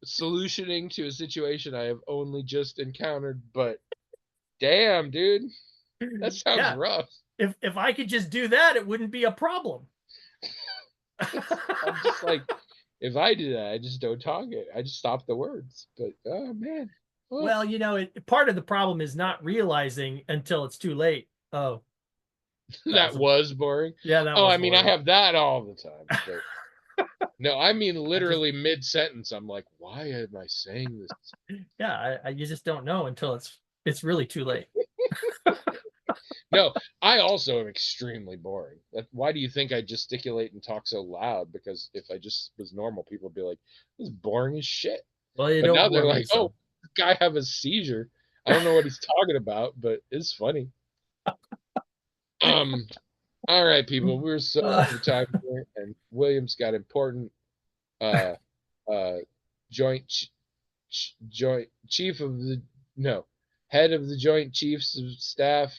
solutioning to a situation I have only just encountered, but damn, dude, that sounds rough. If I could just do that, it wouldn't be a problem. I'm just like, if I do that, I just don't talk it. I just stop the words. But oh man. Oh. Well, you know, part of the problem is not realizing until it's too late. That was boring. Yeah. I mean, I have that all the time. But No, I mean literally mid-sentence. I'm like, why am I saying this? Yeah, you just don't know until it's really too late. No, I also am extremely boring. Why do you think I gesticulate and talk so loud? Because if I just was normal, people would be like, "This is boring as shit." Well, you But don't now they're bore me, like, "Oh, so this guy have a seizure." I don't know what he's talking about, but it's funny. Um, all right, people, we're so uh, over time here, and William's got important uh uh joint joint chief of the no head of the Joint Chiefs of Staff.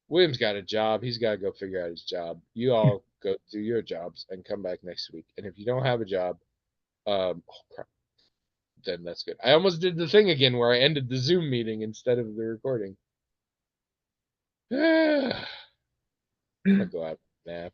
William's got a job. He's got to go figure out his job. You all go do your jobs and come back next week. And if you don't have a job, oh crap, then that's good. I almost did the thing again where I ended the Zoom meeting instead of the recording. I'm gonna go out and nap.